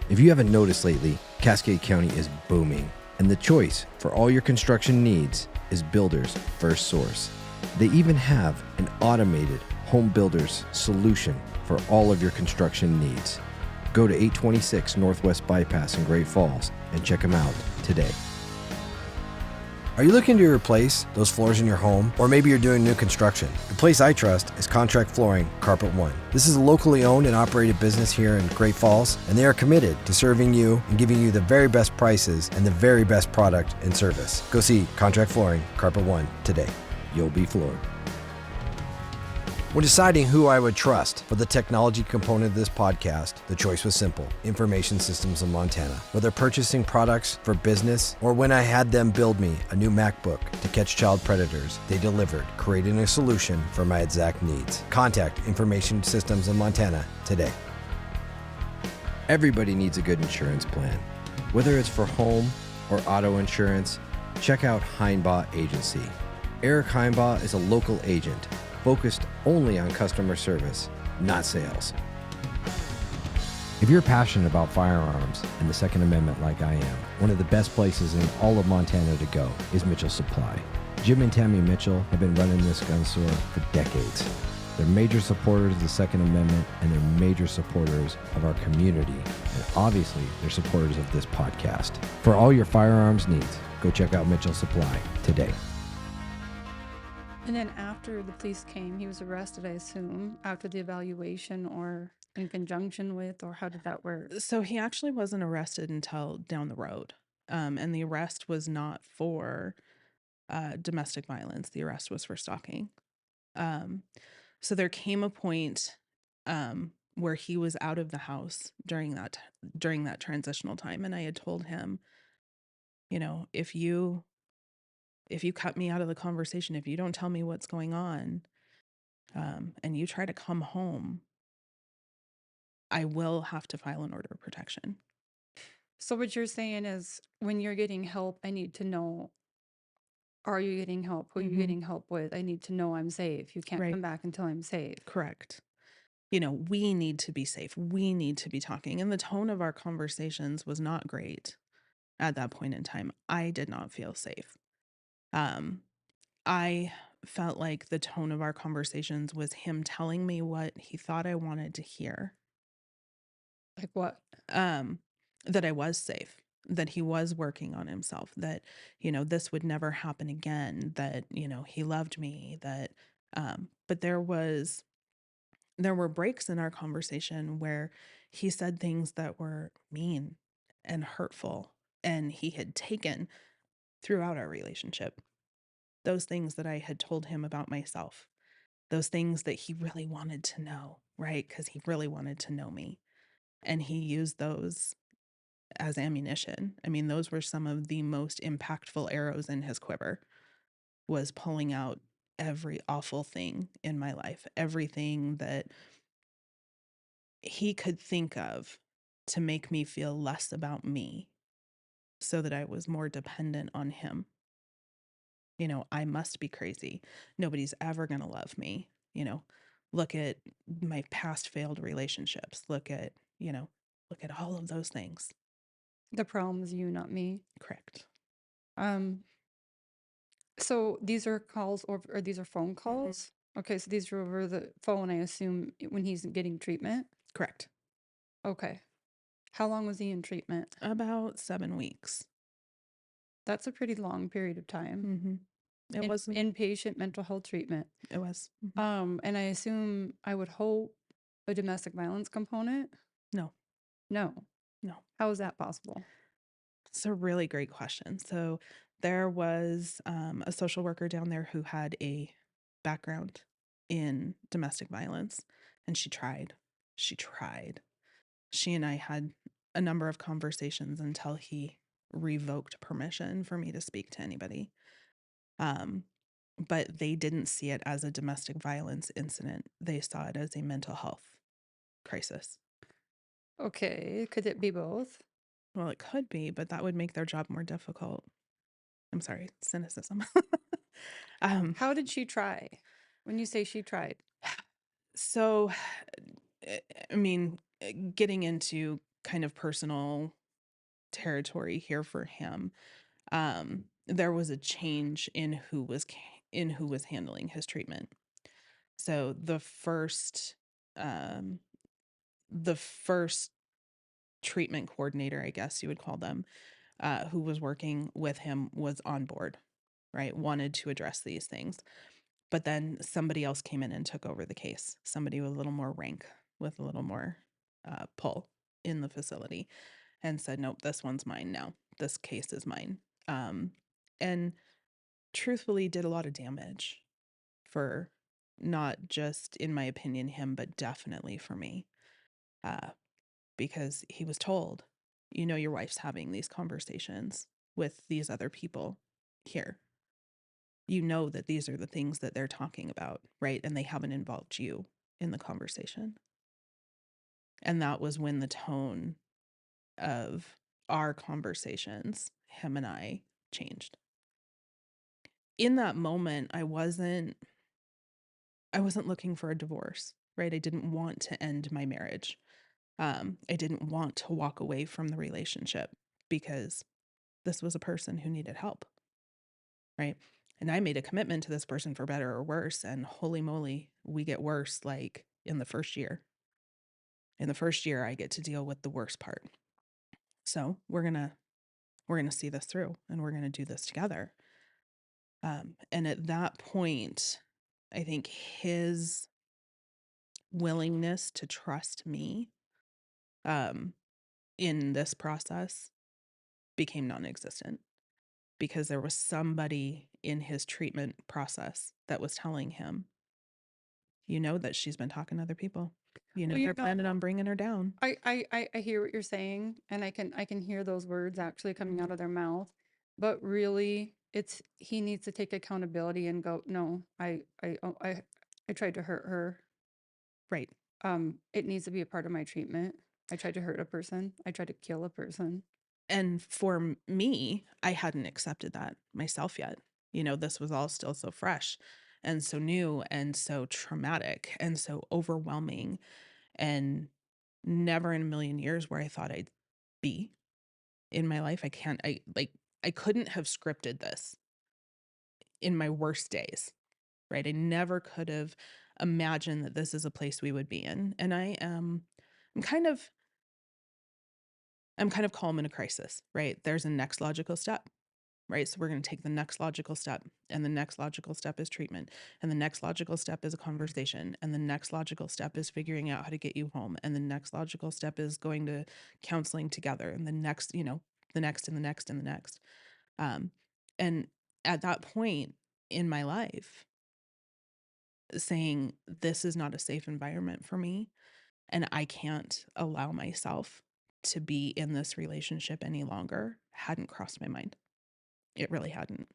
If you haven't noticed lately, Cascade County is booming, and the choice for all your construction needs is Builders First Source. They even have an automated home builders solution for all of your construction needs. Go to 826 Northwest Bypass in Great Falls and check them out today. Are you looking to replace those floors in your home? Or maybe you're doing new construction? The place I trust is Contract Flooring Carpet One. This is a locally owned and operated business here in Great Falls, and they are committed to serving you and giving you the very best prices and the very best product and service. Go see Contract Flooring Carpet One today. You'll be floored. When deciding who I would trust for the technology component of this podcast, the choice was simple: Information Systems of Montana. Whether purchasing products for business or when I had them build me a new MacBook to catch child predators, they delivered, creating a solution for my exact needs. Contact Information Systems of Montana today. Everybody needs a good insurance plan. Whether it's for home or auto insurance, check out Heinbaugh Agency. Eric Heinbaugh is a local agent focused only on customer service, not sales. If you're passionate about firearms and the Second Amendment like I am, one of the best places in all of Montana to go is Mitchell Supply. Jim and Tammy Mitchell have been running this gun store for decades. They're major supporters of the Second Amendment, and they're major supporters of our community. And obviously, they're supporters of this podcast. For all your firearms needs, go check out Mitchell Supply today. And then after the police came, he was arrested, I assume, after the evaluation or in conjunction with, or how did that work? So he actually wasn't arrested until down the road. And the arrest was not for domestic violence. The arrest was for stalking. So there came a point where he was out of the house during that transitional time. And I had told him, you know, if you cut me out of the conversation, if you don't tell me what's going on, and you try to come home, I will have to file an order of protection. So what you're saying is when you're getting help, I need to know, are you getting help? Who are you getting help with? I need to know I'm safe. You can't Right. come back until I'm safe. Correct. You know, we need to be safe. We need to be talking. And the tone of our conversations was not great at that point in time. I did not feel safe. I felt like the tone of our conversations was him telling me what he thought I wanted to hear. Like what? That I was safe, that he was working on himself, that, you know, this would never happen again, that, you know, he loved me, that But there were breaks in our conversation where he said things that were mean and hurtful, and he had taken throughout our relationship. Those things that I had told him about myself, those things that he really wanted to know, right? Because he really wanted to know me. And he used those as ammunition. I mean, those were some of the most impactful arrows in his quiver, was pulling out every awful thing in my life, everything that he could think of to make me feel less about me so that I was more dependent on him. I must be crazy. Nobody's ever going to love me. Look at my past failed relationships. Look at all of those things. The problem is you, not me. Correct. Um, so these are calls or these are phone calls? Okay, so these are over the phone, I assume, when he's getting treatment. Correct. Okay. How long was he in treatment? About 7 weeks. That's a pretty long period of time. It wasn't. Inpatient mental health treatment. It was. And I assume, I would hope, a domestic violence component? No. No. No. How is that possible? It's a really great question. So there was a social worker down there who had a background in domestic violence, and she tried. She and I had a number of conversations until he revoked permission for me to speak to anybody. But they didn't see it as a domestic violence incident. They saw it as a mental health crisis. Okay, could it be both? Well, it could be, but that would make their job more difficult. I'm sorry, cynicism. How did she try? When you say she tried, So, I mean, getting into kind of personal territory here for him, there was a change in who was handling his treatment. So um, the first treatment coordinator, I guess you would call them, who was working with him was on board, right? Wanted to address these things. But then somebody else came in and took over the case. Somebody with a little more rank, with a little more pull in the facility, and said, nope, this one's mine now. This case is mine. And truthfully did a lot of damage for not just, in my opinion, him, but definitely for me. Because he was told, your wife's having these conversations with these other people here. You know that these are the things that they're talking about, right? And they haven't involved you in the conversation. And that was when the tone of our conversations, him and I, changed. In that moment, I wasn't looking for a divorce, right? I didn't want to end my marriage. I didn't want to walk away from the relationship because this was a person who needed help, right? And I made a commitment to this person for better or worse, and holy moly, we get worse like in the first year. In the first year, I get to deal with the worst part. So we're gonna see this through, and we're gonna do this together. And at that point, I think his willingness to trust me in this process became non-existent, because there was somebody in his treatment process that was telling him, that she's been talking to other people. Well, They're planning on bringing her down. I hear what you're saying, and I can hear those words actually coming out of their mouth. But really, he needs to take accountability and go, no, I tried to hurt her. Right. It needs to be a part of my treatment. I tried to hurt a person. I tried to kill a person. And for me, I hadn't accepted that myself yet. This was all still so fresh and so new and so traumatic and so overwhelming, and never in a million years where I thought I'd be in my life. I couldn't have scripted this in my worst days, right? I never could have imagined that this is a place we would be in. And I'm kind of calm in a crisis, right? There's a next logical step. right? So we're going to take the next logical step, and the next logical step is treatment, and the next logical step is a conversation, and the next logical step is figuring out how to get you home, and the next logical step is going to counseling together, and the next, the next and the next and the next. Um, and at that point in my life, saying this is not a safe environment for me, and I can't allow myself to be in this relationship any longer hadn't crossed my mind. It really hadn't.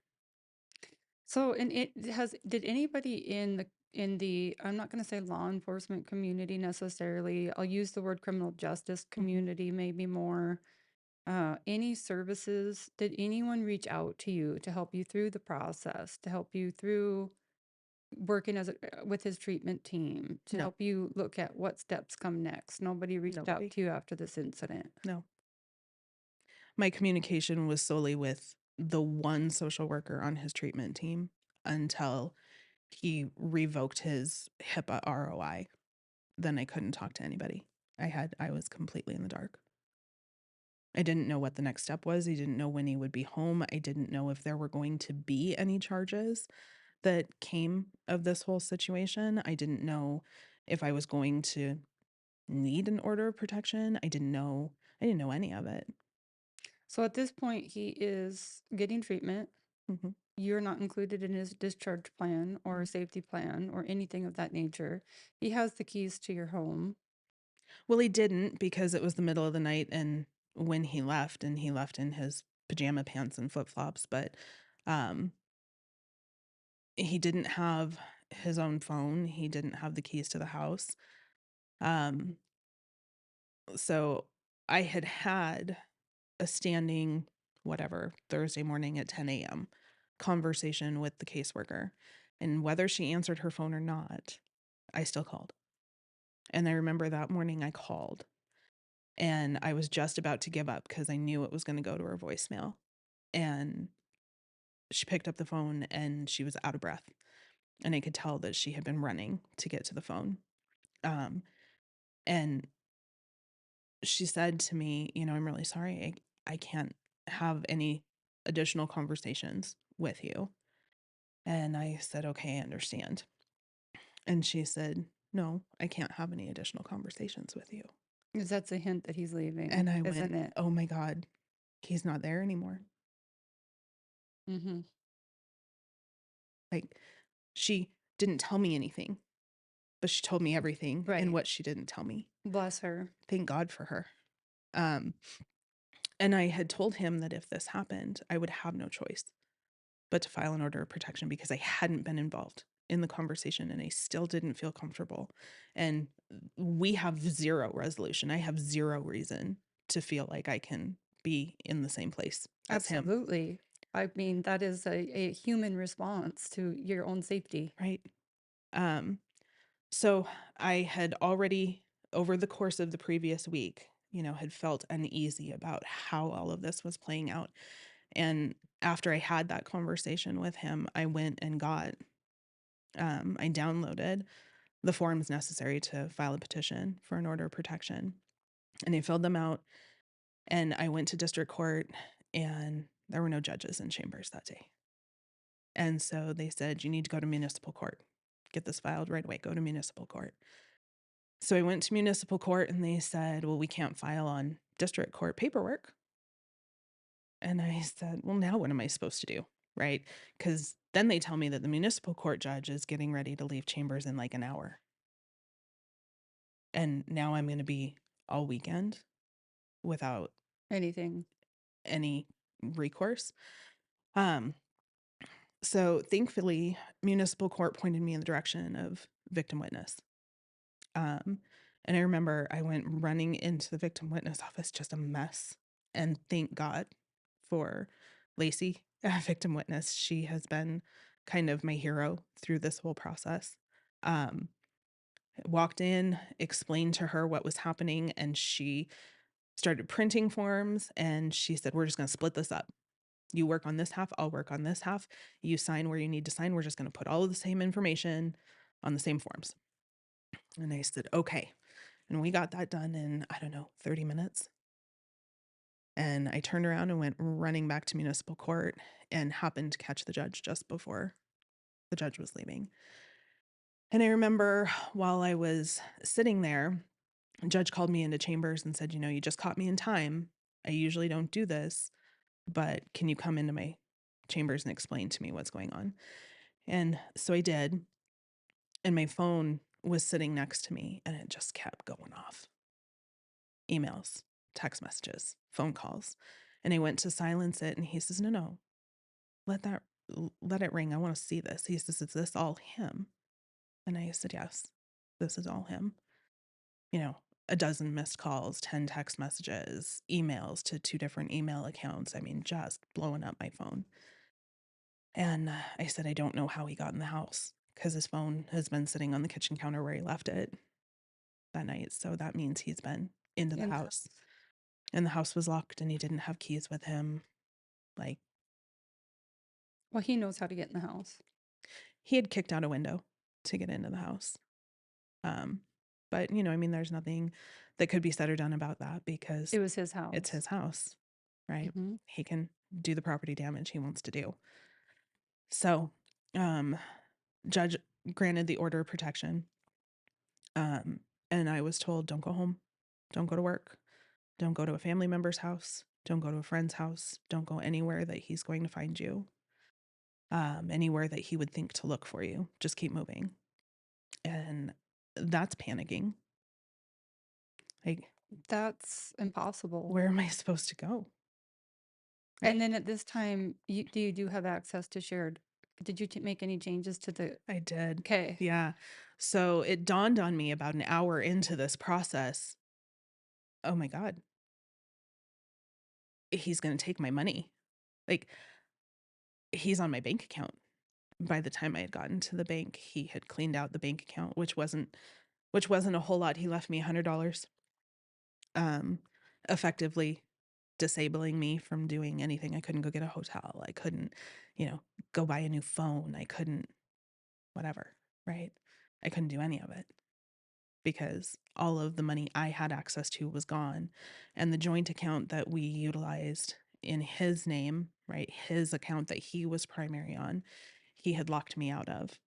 So, and did anybody in the I'm not going to say law enforcement community necessarily. I'll use the word criminal justice community maybe more. Any services, did anyone reach out to you to help you through the process, to help you through working with his treatment team, to No, help you look at what steps come next? Nobody reached out nobody. to you after this incident. No. My communication was solely with the one social worker on his treatment team until he revoked his HIPAA ROI. Then I couldn't talk to anybody. I was completely in the dark. I didn't know what the next step was. I didn't know when he would be home. I didn't know if there were going to be any charges that came of this whole situation. I didn't know if I was going to need an order of protection. I didn't know any of it. So at this point, he is getting treatment. Mhm. You're not included in his discharge plan or safety plan or anything of that nature. He has the keys to your home. Well, he didn't because it was the middle of the night and when he left, and he left in his pajama pants and flip-flops, but um he didn't have his own phone. He didn't have the keys to the house. Um so I had a standing whatever Thursday morning at 10 a.m. conversation with the caseworker, and whether she answered her phone or not, I still called. And I remember that morning I called. And I was just about to give up because I knew it was going to go to her voicemail. And she picked up the phone and she was out of breath. And I could tell that she had been running to get to the phone. Um, and she said to me, I'm really sorry. I can't have any additional conversations with you. And I said, okay, I understand. And she said, no, I can't have any additional conversations with you. Because that's a hint that he's leaving, And I isn't went, it? oh my God, he's not there anymore. Mm-hmm. Like, she didn't tell me anything, but she told me everything Right. and what she didn't tell me. Bless her. Thank God for her. And I had told him that if this happened, I would have no choice but to file an order of protection because I hadn't been involved in the conversation and I still didn't feel comfortable. And we have zero resolution. I have zero reason to feel like I can be in the same place as him. Absolutely. I mean, that is a human response to your own safety. Right. So I had already, over the course of the previous week, had felt uneasy about how all of this was playing out. And after I had that conversation with him, I went and I downloaded the forms necessary to file a petition for an order of protection. And I filled them out and I went to district court and there were no judges in chambers that day. And so they said, you need to go to municipal court. Get this filed right away. Go to municipal court. So I went to municipal court and they said, well, we can't file on district court paperwork. And I said, well, now what am I supposed to do? Right? Because then they tell me that the municipal court judge is getting ready to leave chambers in like an hour. And now I'm going to be all weekend without Anything. any recourse. So thankfully, municipal court pointed me in the direction of victim witness. And I remember I went running into the victim witness office, just a mess. And thank God for Lacey, a victim witness. She has been kind of my hero through this whole process. Walked in, explained to her what was happening, and she started printing forms. And she said, we're just going to split this up. You work on this half, I'll work on this half. You sign where you need to sign. We're just going to put all of the same information on the same forms. And I said, okay. And we got that done in, 30 minutes. And I turned around and went running back to municipal court and happened to catch the judge just before the judge was leaving. And I remember while I was sitting there, a judge called me into chambers and said, you just caught me in time. I usually don't do this, but can you come into my chambers and explain to me what's going on? And so I did. And my phone was sitting next to me and it just kept going off. Emails, text messages, phone calls. And I went to silence it and he says, no, let it ring. I want to see this. He says, is this all him? And I said, yes, this is all him. A dozen missed calls, 10 text messages, emails to 2 different email accounts. I mean, just blowing up my phone. And I said, I don't know how he got in the house because his phone has been sitting on the kitchen counter where he left it that night. So that means he's been into the house. And the house was locked and he didn't have keys with him. Well, he knows how to get in the house. He had kicked out a window to get into the house. But, there's nothing that could be said or done about that because it was his house. It's his house, right? Mm-hmm. He can do the property damage he wants to do. So, judge granted the order of protection. And I was told, don't go home, don't go to work, don't go to a family member's house, don't go to a friend's house, don't go anywhere that he's going to find you, anywhere that he would think to look for you. Just keep moving. And that's panicking. That's impossible. Where am I supposed to go? Right? And then at this time, you do have access to shared. Did you make any changes to the? I did. Okay. Yeah. So it dawned on me about an hour into this process. Oh my God. He's going to take my money. He's on my bank account. By the time I had gotten to the bank, he had cleaned out the bank account, which wasn't a whole lot. He left me $100, effectively disabling me from doing anything. I couldn't go get a hotel. I couldn't, go buy a new phone. I couldn't, whatever, right? I couldn't do any of it because all of the money I had access to was gone. And the joint account that we utilized in his name, right, his account that he was primary on, he had locked me out of.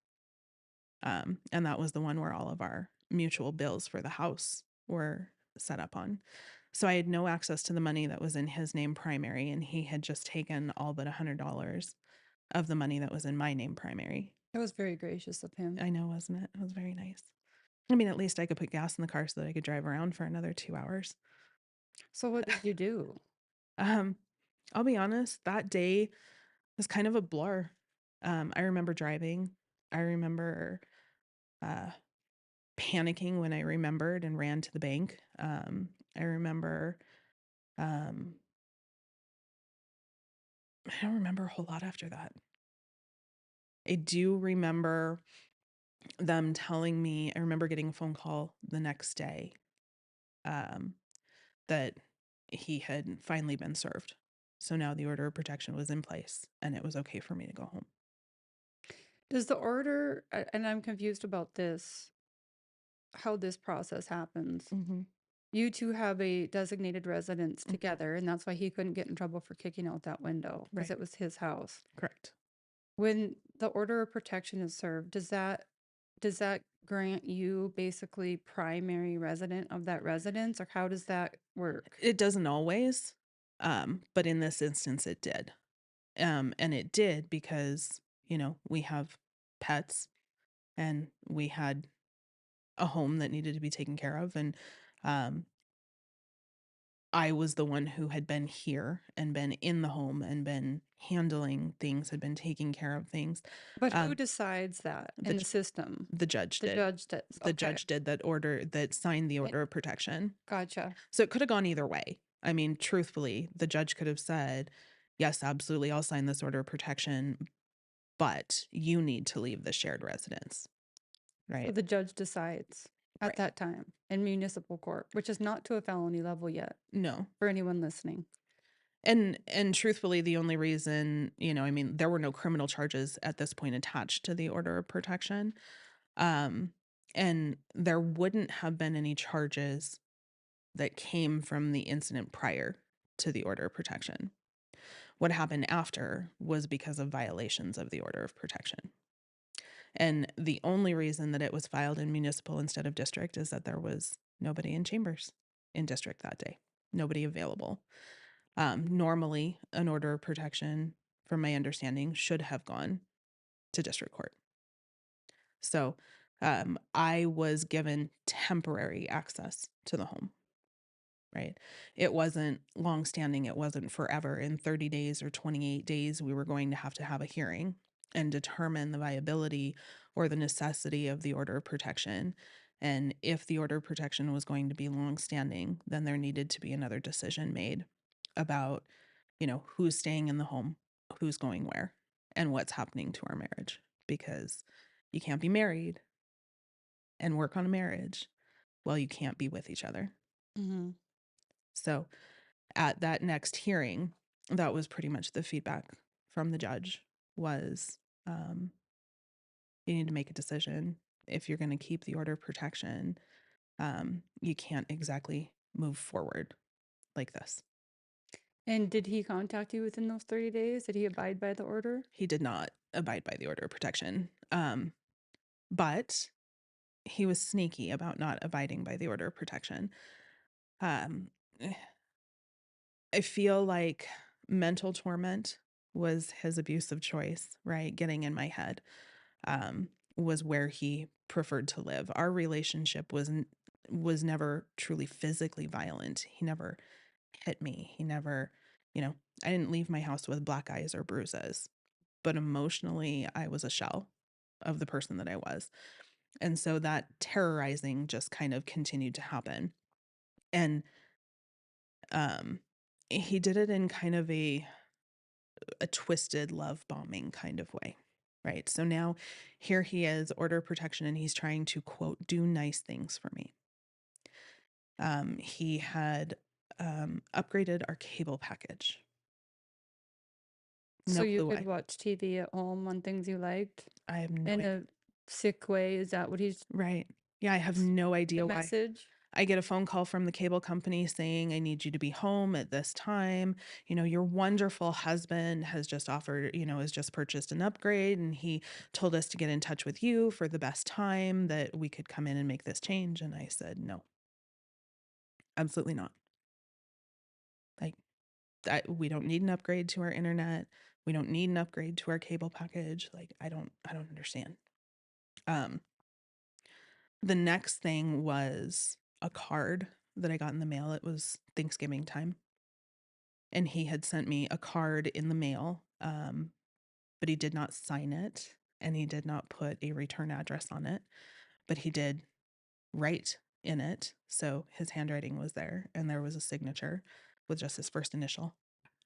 And that was the one where all of our mutual bills for the house were set up on. So I had no access to the money that was in his name primary, and he had just taken all but $100 of the money that was in my name primary. It was very gracious of him. I know, wasn't it? It was very nice. I mean, at least I could put gas in the car so that I could drive around for another 2 hours. So what did you do? I'll be honest, that day was kind of a blur. I remember driving. I remember panicking when I remembered and ran to the bank. I remember, I don't remember a whole lot after that. I do remember them telling me, I remember getting a phone call the next day, that he had finally been served. So now the order of protection was in place and it was okay for me to go home. Does the order, and I'm confused about this, how this process happens. Mm-hmm. You two have a designated residence together, and that's why he couldn't get in trouble for kicking out that window because Right. it was his house. Correct. When the order of protection is served, does that grant you basically primary resident of that residence, or how does that work? It doesn't always, but in this instance it did. And it did because, we have pets and we had a home that needed to be taken care of. And I was the one who had been here and been in the home and been handling things, had been taking care of things. But who decides that in the system? The judge The did. judge did. The judge did that signed the order of protection. Gotcha. So it could have gone either way. I mean, truthfully, the judge could have said, yes, absolutely, I'll sign this order of protection, but you need to leave the shared residence. Right. So the judge decides at that time in municipal court, which is not to a felony level yet. No. For anyone listening. And truthfully, the only reason, there were no criminal charges at this point attached to the order of protection. And there wouldn't have been any charges that came from the incident prior to the order of protection. What happened after was because of violations of the order of protection. And the only reason that it was filed in municipal instead of district is that there was nobody in chambers in district that day, nobody available. Normally, an order of protection, from my understanding, should have gone to district court. So I was given temporary access to the home, right? It wasn't longstanding. It wasn't forever. In 30 days or 28 days, we were going to have a hearing and determine the viability or the necessity of the order of protection. And if the order of protection was going to be longstanding, then there needed to be another decision made about, who's staying in the home, who's going where, and what's happening to our marriage. Because you can't be married and work on a marriage while you can't be with each other. Mm-hmm. So at that next hearing, that was pretty much the feedback from the judge was, you need to make a decision. If you're going to keep the order of protection, you can't exactly move forward like this. And did he contact you within those 30 days? Did he abide by the order? He did not abide by the order of protection. But he was sneaky about not abiding by the order of protection. I feel like mental torment was his abuse of choice, right? Getting in my head was where he preferred to live. Our relationship was never truly physically violent. He never hit me. He never, I didn't leave my house with black eyes or bruises, but emotionally, I was a shell of the person that I was. And so that terrorizing just kind of continued to happen. And he did it in kind of a twisted love bombing kind of way. Right. So now here he is, order of protection, and he's trying to, quote, do nice things for me. He had upgraded our cable package. So No you clue could why. watch TV at home on things you liked I have no in idea. a sick way. Is that what he's Right. Yeah, I have no idea the why. message? I get a phone call from the cable company saying, I need you to be home at this time. Your wonderful husband has just offered, has just purchased an upgrade, and he told us to get in touch with you for the best time that we could come in and make this change. And I said, no, absolutely not. Like, we don't need an upgrade to our internet. We don't need an upgrade to our cable package. Like, I don't understand. The next thing was a card that I got in the mail. It was Thanksgiving time. And he had sent me a card in the mail, but he did not sign it, and he did not put a return address on it, but he did write in it. So his handwriting was there, and there was a signature with just his first initial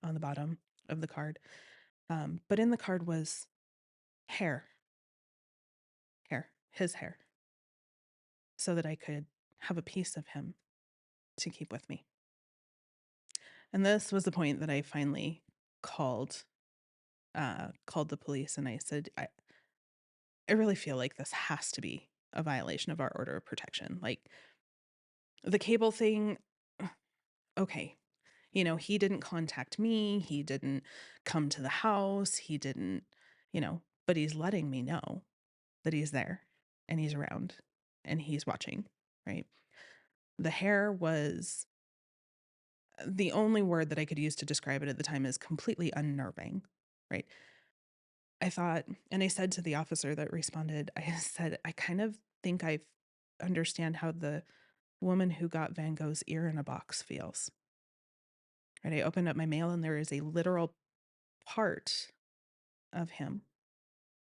on the bottom of the card. But in the card was hair, his hair, so that I could have a piece of him to keep with me. And this was the point that I finally called the police, and I said, I really feel like this has to be a violation of our order of protection. Like, the cable thing, okay. He didn't contact me. He didn't come to the house. He didn't, but he's letting me know that he's there and he's around and he's watching, right? The hair was the only word that I could use to describe it at the time is completely unnerving, right? I thought, and I said to the officer that responded, I said, I kind of think I understand how the woman who got Van Gogh's ear in a box feels. Right? I opened up my mail, and there is a literal part of him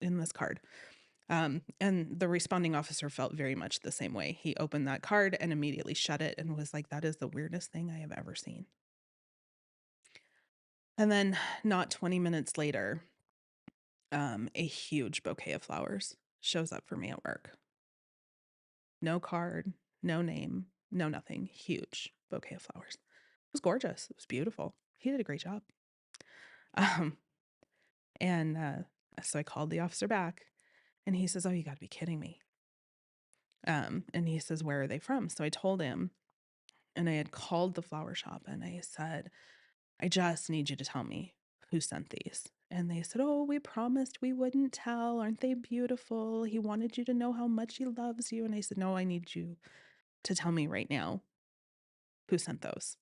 in this card. And the responding officer felt very much the same way. He opened that card and immediately shut it and was like, that is the weirdest thing I have ever seen. And then not 20 minutes later, a huge bouquet of flowers shows up for me at work. No card, no name, no nothing. Huge bouquet of flowers. It was gorgeous. It was beautiful. He did a great job. And so I called the officer back, and he says, oh, you got to be kidding me. And he says, where are they from? So I told him, and I had called the flower shop, and I said, I just need you to tell me who sent these. And they said, oh, we promised we wouldn't tell. Aren't they beautiful? He wanted you to know how much he loves you. And I said, no, I need you to tell me right now who sent those.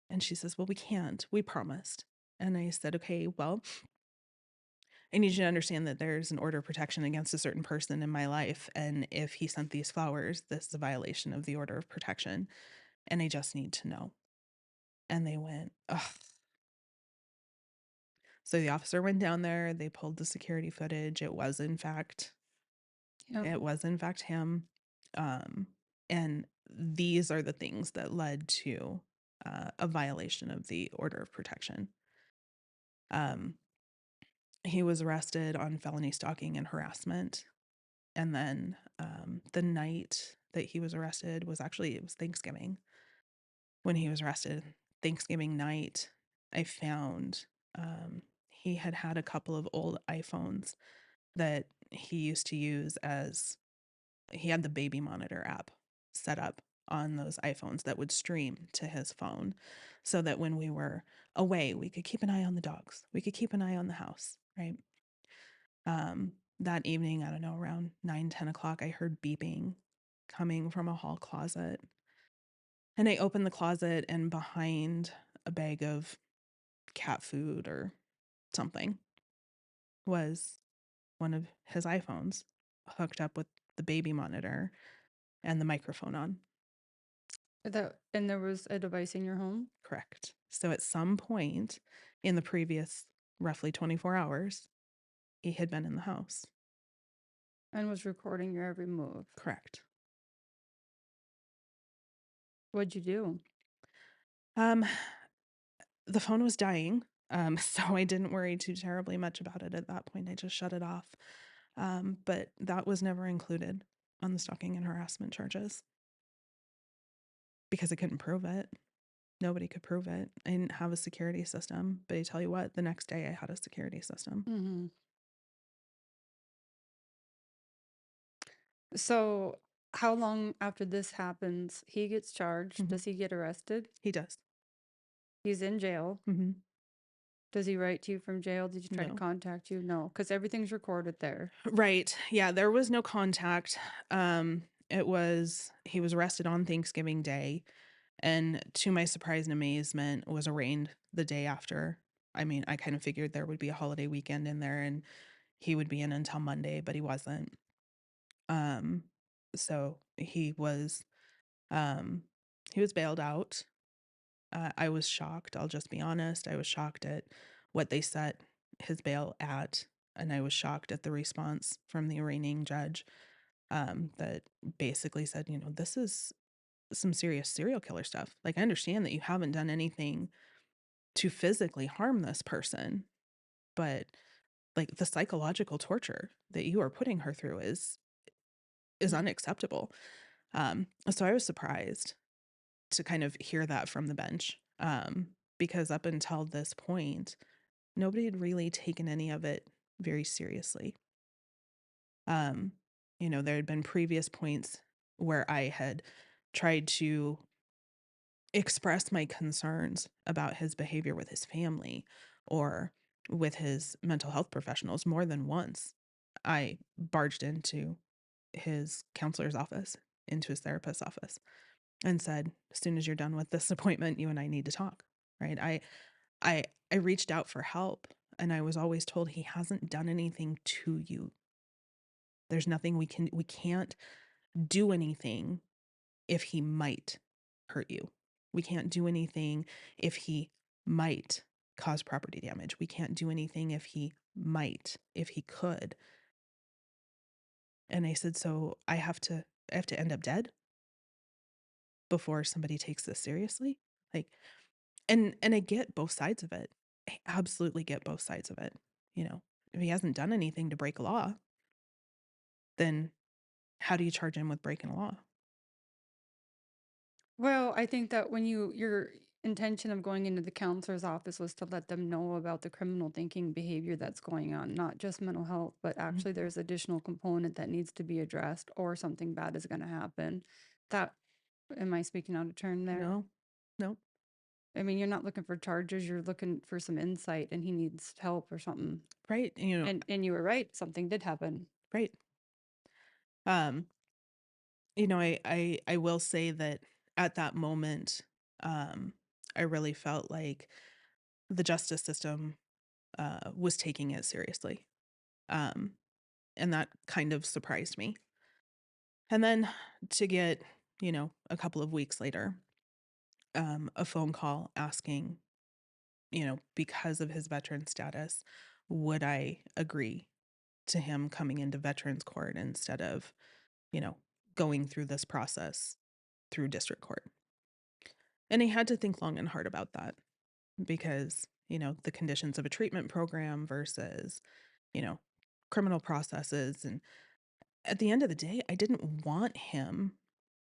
And she says, well, we can't. We promised. And I said, okay, well, I need you to understand that there's an order of protection against a certain person in my life. And if he sent these flowers, this is a violation of the order of protection. And I just need to know. And they went, ugh. So the officer went down there. They pulled the security footage. It was, in fact, Yep. him. And these are the things that led to a violation of the order of protection. He was arrested on felony stalking and harassment. And then the night that he was arrested was actually, it was Thanksgiving when he was arrested. Thanksgiving night, I found he had a couple of old iPhones that he used to use as, he had the baby monitor app set up on those iPhones that would stream to his phone so that when we were away, we could keep an eye on the dogs. We could keep an eye on the house, right? That evening, I don't know, around 9-10 o'clock, I heard beeping coming from a hall closet. And I opened the closet, and behind a bag of cat food or something was one of his iPhones hooked up with the baby monitor and the microphone on. And there was a device in your home? Correct. So at some point in the previous roughly 24 hours, he had been in the house. And was recording your every move. Correct. What'd you do? The phone was dying, so I didn't worry too terribly much about it at that point. I just shut it off. But that was never included on the stalking and harassment charges because I couldn't prove it. Nobody could prove it. I didn't have a security system, but I tell you what, the next day I had a security system. Mm-hmm. So how long after this happens, he gets charged? Mhm. Does he get arrested? He does. He's in jail. Mm-hmm. Does he write to you from jail? Did you try to No. contact you? No, because everything's recorded there. Right. Yeah, there was no contact. He was arrested on Thanksgiving Day, and to my surprise and amazement, was arraigned the day after. I mean, I kind of figured there would be a holiday weekend in there and he would be in until Monday, but he wasn't. So he was bailed out. I was shocked. I'll just be honest. I was shocked at what they set his bail at, and I was shocked at the response from the arraigning judge that basically said, this is some serious serial killer stuff. Like, I understand that you haven't done anything to physically harm this person, but like the psychological torture that you are putting her through is unacceptable. So I was surprised to kind of hear that from the bench, because up until this point, nobody had really taken any of it very seriously. There had been previous points where I had tried to express my concerns about his behavior with his family or with his mental health professionals more than once. I barged into his counselor's office, into his therapist's office, and said, as soon as you're done with this appointment, you and I need to talk. Right. I reached out for help, and I was always told he hasn't done anything to you. There's nothing we can't do anything if he might hurt you. We can't do anything if he might cause property damage. We can't do anything if he could. And I said, so I have to end up dead before somebody takes this seriously? Like, and I get both sides of it. I absolutely get both sides of it. If he hasn't done anything to break a law, then how do you charge him with breaking a law? Well, I think that when your intention of going into the counselor's office was to let them know about the criminal thinking behavior that's going on, not just mental health, but actually there's additional component that needs to be addressed or something bad is going to happen. That, am I speaking out of turn there? No. I mean, you're not looking for charges, you're looking for some insight, and he needs help or something. Right. And you were right, something did happen. Right. Um, I will say that at that moment, um, I really felt like the justice system was taking it seriously. Um, and that kind of surprised me. And then to get, a couple of weeks later, a phone call asking, because of his veteran status, would I agree to him coming into veterans court instead of, you know, going through this process through district court. And he had to think long and hard about that because, the conditions of a treatment program versus, you know, criminal processes. And at the end of the day, I didn't want him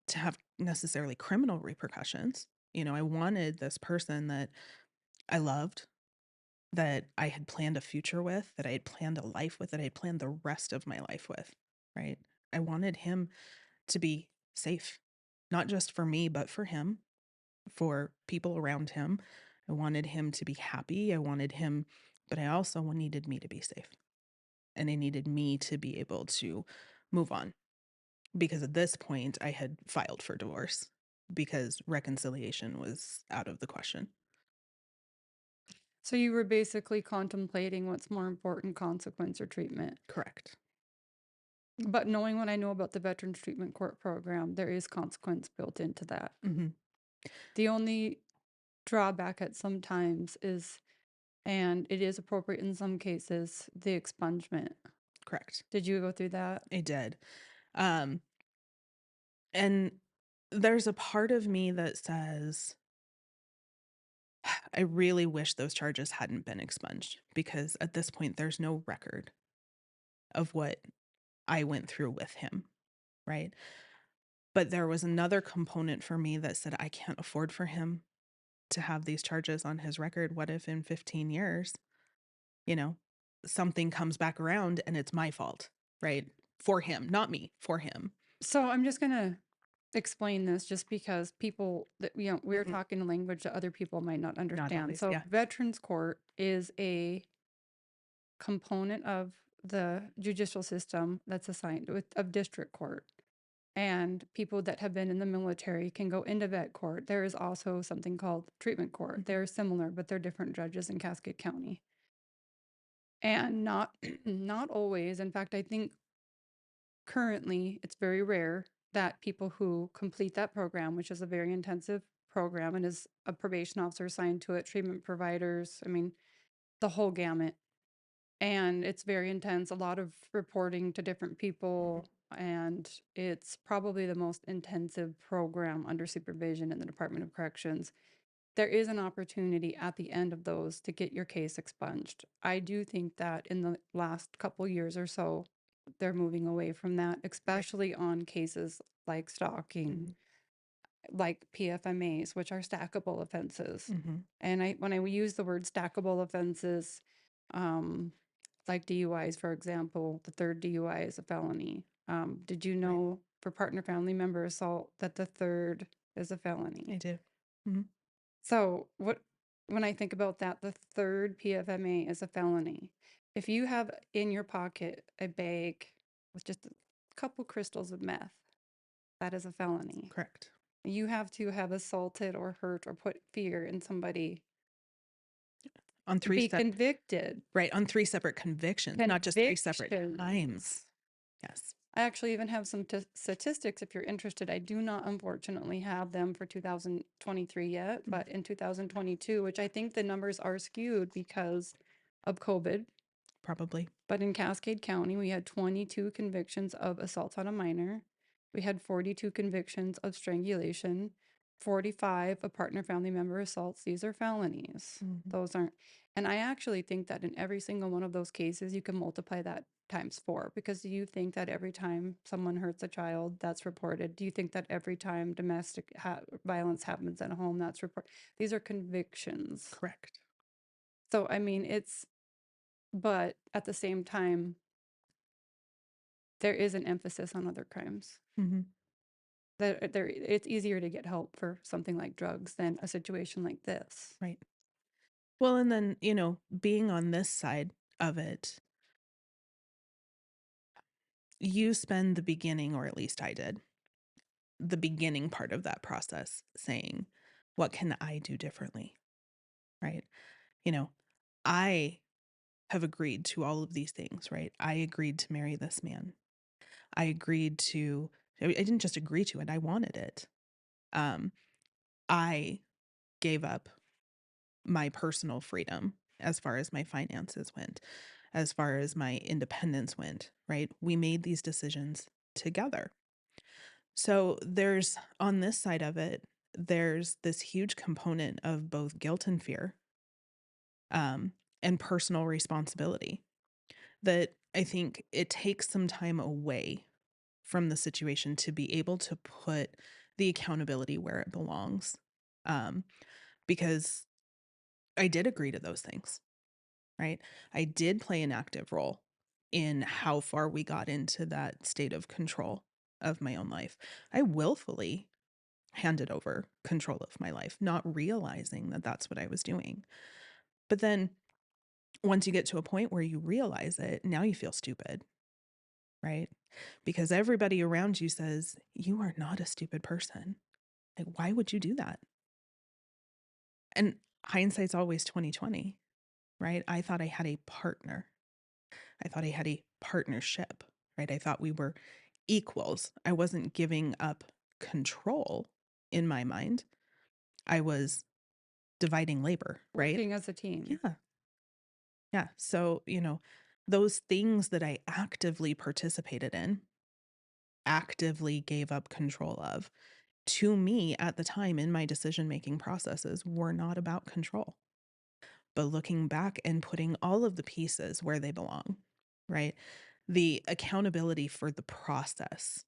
to have necessarily criminal repercussions. I wanted this person that I loved, that I had planned a future with, that I had planned a life with, that I had planned the rest of my life with, right? I wanted him to be safe, not just for me, but for him, for people around him. I wanted him to be happy. I wanted him, but I also needed me to be safe. And I needed me to be able to move on. Because at this point, I had filed for divorce because reconciliation was out of the question. So you were basically contemplating what's more important, consequence or treatment. Correct. But knowing what I know about the Veterans Treatment Court program, there is consequence built into that. Mm-hmm. The only drawback at some times is, and it is appropriate in some cases, the expungement. Correct. Did you go through that? I did. Um, and there's a part of me that says, I really wish those charges hadn't been expunged because at this point, there's no record of what I went through with him, right? But there was another component for me that said, I can't afford for him to have these charges on his record. What if in 15 years, you know, something comes back around and it's my fault, right? For him, not me, for him. So I'm just going to explain this just because people that, we're Mhm. talking a language that other people might not understand. always, So yeah. Veterans Court is a component of the judicial system that's assigned of district court. And people that have been in the military can go into vet court. There is also something called treatment court. Mhm. They're similar, but they're different judges in Cascade County. And not not always. In fact, I think currently it's very rare that people who complete that program, which is a very intensive program and is a probation officer assigned to it, treatment providers, I mean, the whole gamut. And it's very intense, a lot of reporting to different people. And it's probably the most intensive program under supervision in the Department of Corrections. There is an opportunity at the end of those to get your case expunged. I do think that in the last couple years or so, they're moving away from that, especially on cases like stalking, like PFMAs, which are stackable offenses. Mhm. And when I use the word stackable offenses, like DUIs, for example, the third DUI is a felony. Did you know for partner family member assault that the third is a felony? I do. Mhm. So when I think about that, the third PFMA is a felony. If you have in your pocket a bag with just a couple crystals of meth, that is a felony. Correct. You have to have assaulted or hurt or put fear in somebody On to be convicted. right, on 3 separate convictions, not just 3 separate times. Convictions. Yes. I actually even have some statistics if you're interested. I do not unfortunately have them for 2023 yet, but in 2022, which I think the numbers are skewed because of COVID. Probably. But in Cascade County, we had 22 convictions of assault on a minor. We had 42 convictions of strangulation, 45 of partner family member assaults. These are felonies. Mhm. Those aren't. And I actually think that in every single one of those cases, you can multiply that times 4 because do you think that every time someone hurts a child, that's reported? Do you think that every time domestic violence happens at home, that's reported? These are convictions. Correct. So, I mean, but at the same time, there is an emphasis on other crimes. Mhm. that it's easier to get help for something like drugs than a situation like this. Right. Well, and then, being on this side of it, you spend the beginning, or at least I did, the beginning part of that process saying, what can I do differently? Right. You know, I have agreed to all of these things, right? I agreed to marry this man. I agreed to, I didn't just agree to it, I wanted it. Um, I gave up my personal freedom as far as my finances went, as far as my independence went, right? We made these decisions together. So there's on this side of it, there's this huge component of both guilt and fear, um, and personal responsibility that I think it takes some time away from the situation to be able to put the accountability where it belongs. Um, because I did agree to those things, right? I did play an active role in how far we got into that state of control of my own life. I willfully handed over control of my life, not realizing that that's what I was doing. But then once you get to a point where you realize it, now you feel stupid, right? Because everybody around you says, you are not a stupid person. Like, why would you do that? And hindsight's always 2020, right? I thought I had a partner. I thought I had a partnership, right? I thought we were equals. I wasn't giving up control in my mind. I was dividing labor, right? Working as a team. Yeah. Yeah. So, those things that I actively participated in, actively gave up control of, to me at the time in my decision making processes were not about control. But looking back and putting all of the pieces where they belong, right? The accountability for the process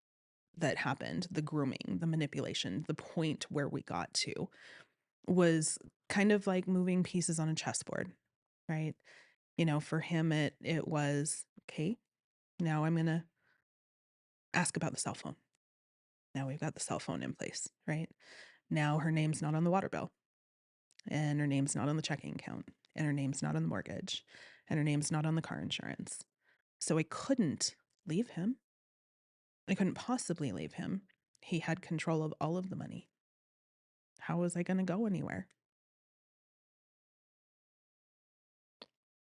that happened, the grooming, the manipulation, the point where we got to was kind of like moving pieces on a chessboard, right? For him it was, okay, now I'm going to ask about the cell phone. Now we've got the cell phone in place, right? Now her name's not on the water bill, and her name's not on the checking account, and her name's not on the mortgage, and her name's not on the car insurance. So I couldn't leave him. I couldn't possibly leave him. He had control of all of the money. How was I going to go anywhere?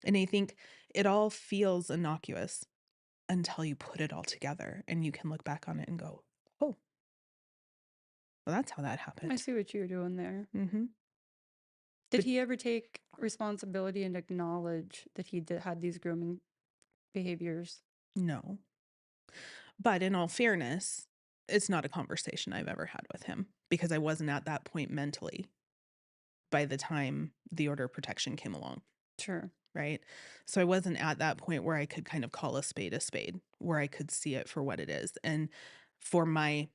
And I think it all feels innocuous until you put it all together and you can look back on it and go, oh, well, that's how that I happened. see what you're doing there. Mm-hmm. Did But- he ever take responsibility and acknowledge that he had these grooming behaviors? No. But in all fairness, it's not a conversation I've ever had with him because I wasn't at that point mentally by the time the order of protection came along. Sure. Right. So I wasn't at that point where I could kind of call a spade, where I could see it for what it is. And for my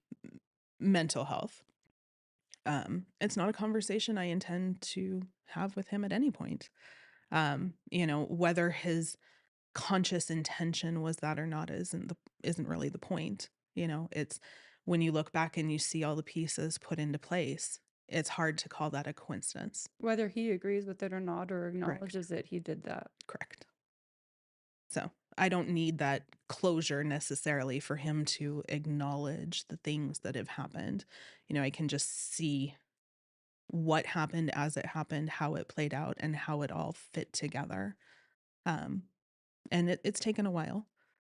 mental health, it's not a conversation I intend to have with him at any point. Whether his conscious intention was that or not isn't really the point. It's when you look back and you see all the pieces put into place, it's hard to call that a coincidence. Whether he agrees with it or not, or acknowledges that he did that. Correct. So I don't need that closure necessarily for him to acknowledge the things that have happened. I can just see what happened as it happened, how it played out, and how it all fit together. And it's taken a while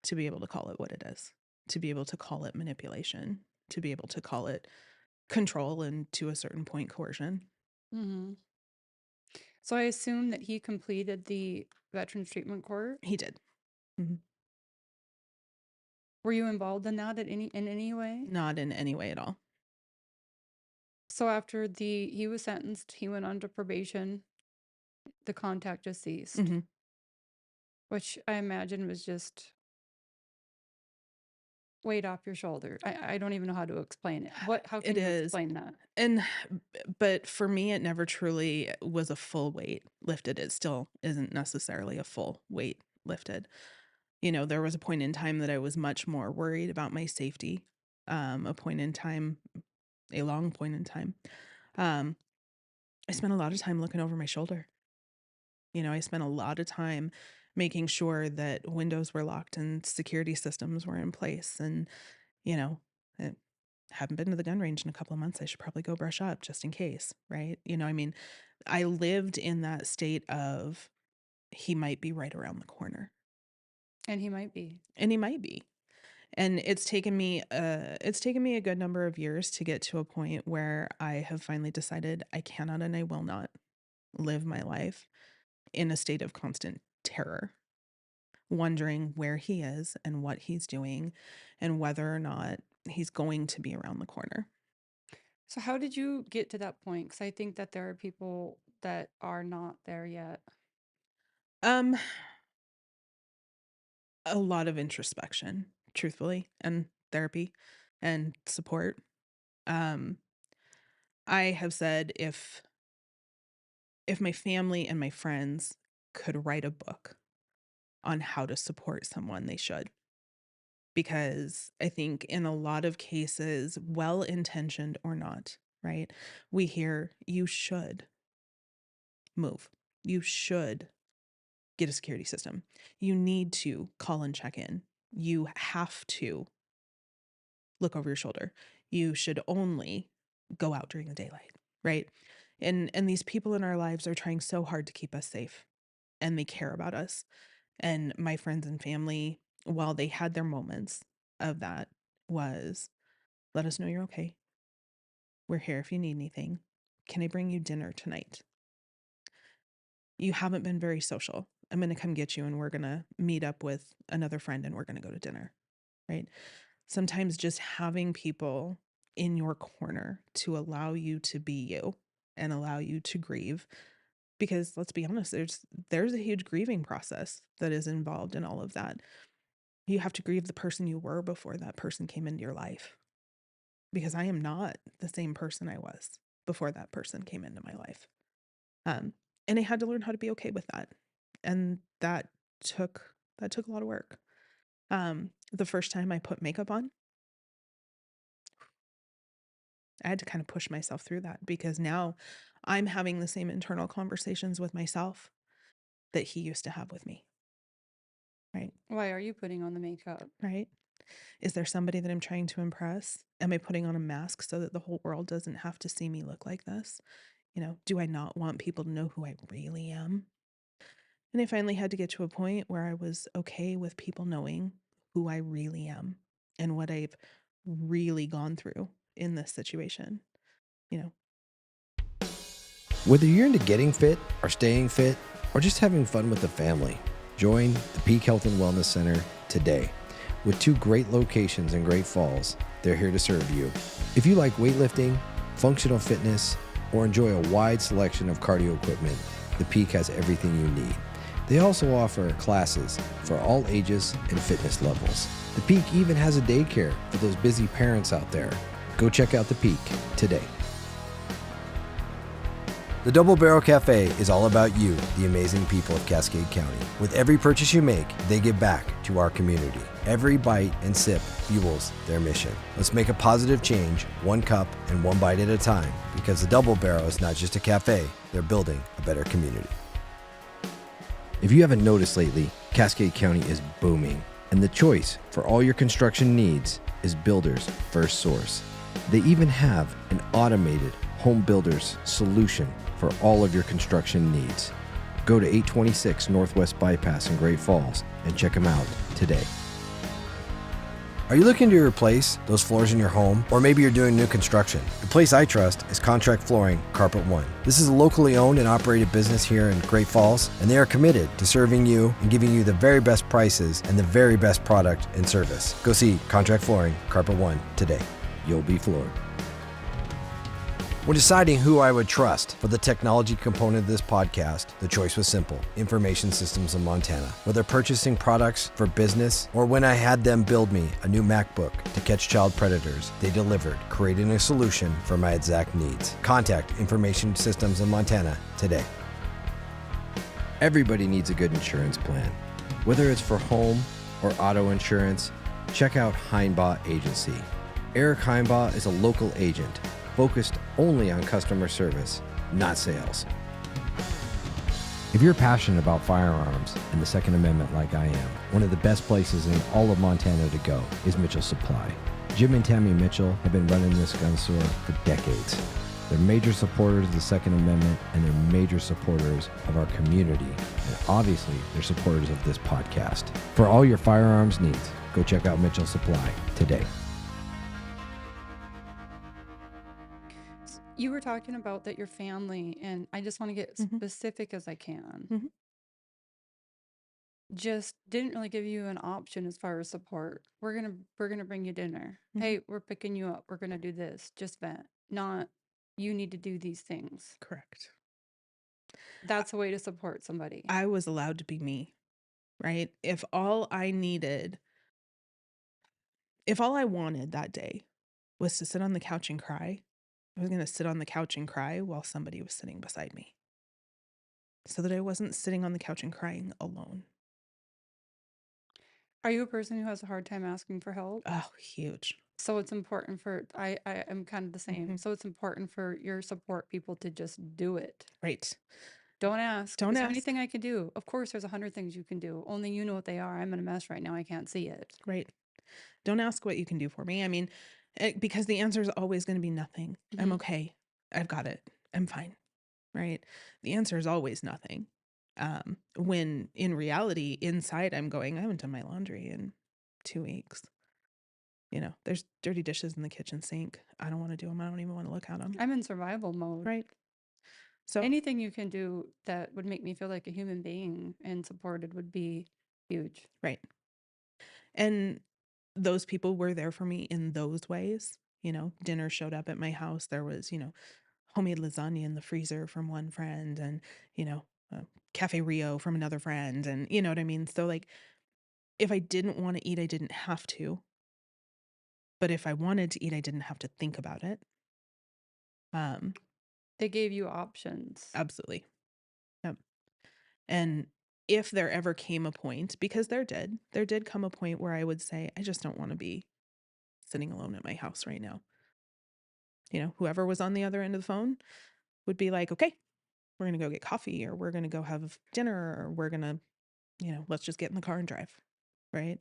to be able to call it what it is, to be able to call it manipulation, to be able to call it control and to a certain point coercion. Mm-hmm. So I assume that he completed the Veterans Treatment Court. He did. Mm-hmm. Were you involved in that in any way? Not in any way at all. So after he was sentenced, he went on to probation. The contact just ceased, Mm-hmm. which I imagine was just weight off your shoulder. I don't even know how to explain it. How can It you is. explain that? But for me, it never truly was a full weight lifted. It still isn't necessarily a full weight lifted. There was a point in time that I was much more worried about my safety a point in time, a long point in time, um, I spent a lot of time looking over my shoulder. I spent a lot of time making sure that windows were locked and security systems were in place. And, you know, I haven't been to the gun range in a couple of months. I should probably go brush up just in case, right? I mean, I lived in that state of he might be right around the corner, And he might be. and he might be. And it's taken me a good number of years to get to a point where I have finally decided I cannot and I will not live my life in a state of constant terror, wondering where he is and what he's doing and whether or not he's going to be around the corner. So how did you get to that point? Because I think that there are people that are not there yet. Um, a lot of introspection, truthfully, and therapy and support. Um, I have said if my family and my friends could write a book on how to support someone, they should. Because I think in a lot of cases, well intentioned or not, right? We hear you should move. You should get a security system. You need to call and check in. You have to look over your shoulder. You should only go out during the daylight, right? And these people in our lives are trying so hard to keep us safe, and they care about us. And my friends and family, while they had their moments of that, was let us know you're okay. We're here if you need anything. Can I bring you dinner tonight? You haven't been very social. I'm going to come get you and we're going to meet up with another friend and we're going to go to dinner, right? Sometimes just having people in your corner to allow you to be you and allow you to grieve, because let's be honest, there's a huge grieving process that is involved in all of that. You have to grieve the person you were before that person came into your life, because I am not the same person I was before that person came into my life. And I had to learn how to be okay with that. And that took a lot of work. The first time I put makeup on, I had to kind of push myself through that, because now I'm having the same internal conversations with myself that he used to have with me. Right? Why are you putting on the makeup? Right? Is there somebody that I'm trying to impress? Am I putting on a mask so that the whole world doesn't have to see me look like this? Do I not want people to know who I really am? And I finally had to get to a point where I was okay with people knowing who I really am and what I've really gone through in this situation. You know, Whether you're into getting fit or staying fit or just having fun with the family, join the Peak Health and Wellness Center today. With 2 great locations in Great Falls, they're here to serve you. If you like weightlifting, functional fitness, or enjoy a wide selection of cardio equipment, the Peak has everything you need. They also offer classes for all ages and fitness levels. The Peak even has a daycare for those busy parents out there. Go check out the Peak today. The Double Barrel Cafe is all about you, the amazing people of Cascade County. With every purchase you make, they give back to our community. Every bite and sip fuels their mission. Let's make a positive change, 1 cup and 1 bite at a time, because the Double Barrel is not just a cafe, they're building a better community. If you haven't noticed lately, Cascade County is booming, and the choice for all your construction needs is Builders First Source. They even have an automated home builders solution for all of your construction needs. Go to 826 Northwest Bypass in Great Falls and check them out today. Are you looking to replace those floors in your home? Or maybe you're doing new construction? The place I trust is Contract Flooring Carpet One. This is a locally owned and operated business here in Great Falls, and they are committed to serving you and giving you the very best prices and the very best product and service. Go see Contract Flooring Carpet One today. You'll be floored. When deciding who I would trust for the technology component of this podcast, the choice was simple: Information Systems of Montana. Whether purchasing products for business or when I had them build me a new MacBook to catch child predators, they delivered, creating a solution for my exact needs. Contact Information Systems of Montana today. Everybody needs a good insurance plan. Whether it's for home or auto insurance, check out Heinbaugh Agency. Eric Heimbaugh is a local agent focused only on customer service, not sales. If you're passionate about firearms and the Second Amendment like I am, one of the best places in all of Montana to go is Mitchell Supply. Jim and Tammy Mitchell have been running this gun store for decades. They're major supporters of the Second Amendment, and they're major supporters of our community. And obviously, they're supporters of this podcast. For all your firearms needs, go check out Mitchell Supply today. You were talking about that your family, and I just want to get Mhm. specific as I can. Mhm. Just didn't really give you an option as far as support. We're gonna bring you dinner. Mhm. Hey, we're picking you up. We're gonna do this. Just vent. Not you need to do these things. Correct. That's a way to support somebody. I was allowed to be me, right? If all I wanted that day was to sit on the couch and cry, I was going to sit on the couch and cry while somebody was sitting beside me, so that I wasn't sitting on the couch and crying alone. Are you a person who has a hard time asking for help? Oh, huge. So it's important for I am kind of the same. Mhm. So it's important for your support people to just do it. Right. Don't ask. Don't Is there ask. anything I can do? Of course, there's 100 things you can do. Only you know what they are. I'm in a mess right now. I can't see it. Right. Don't ask what you can do for me. I mean, because the answer is always going to be nothing. I'm Mhm. okay. I've got it. I'm fine. Right. The answer is always nothing. When in reality, inside, I'm going, I haven't done my laundry in 2 weeks. There's dirty dishes in the kitchen sink. I don't want to do them. I don't even want to look at them. I'm in survival mode. Right. So, Anything you can do that would make me feel like a human being and supported would be huge. right. And those people were there for me in those ways. Dinner showed up at my house. There was, homemade lasagna in the freezer from one friend, and, uh, Cafe Rio from another friend. And you know what I mean? So, like, if I didn't want to eat, I didn't have to. But if I wanted to eat, I didn't have to think about it. They gave you options. Absolutely. Yep. And if there ever came a point, because there did come a point where I would say, I just don't want to be sitting alone at my house right now. Whoever was on the other end of the phone would be like, okay, we're going to go get coffee, or we're going to go have dinner, or we're going to, let's just get in the car and drive. Right.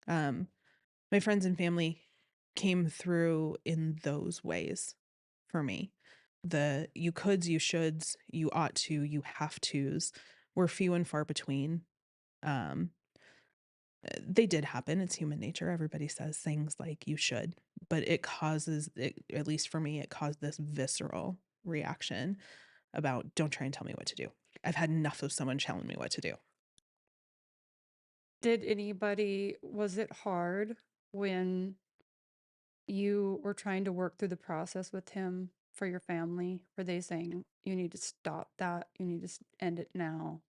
My friends and family came through in those ways for me. The you coulds, you shoulds, you ought to, you have tos were few and far between. Um, they did happen. It's human nature. Everybody says things like you should, but it causes it, at least for me, it caused this visceral reaction about don't try and tell me what to do. I've had enough of someone telling me what to do. Was it hard when you were trying to work through the process with him for your family? Were they saying, you need to stop that? You need to end it now?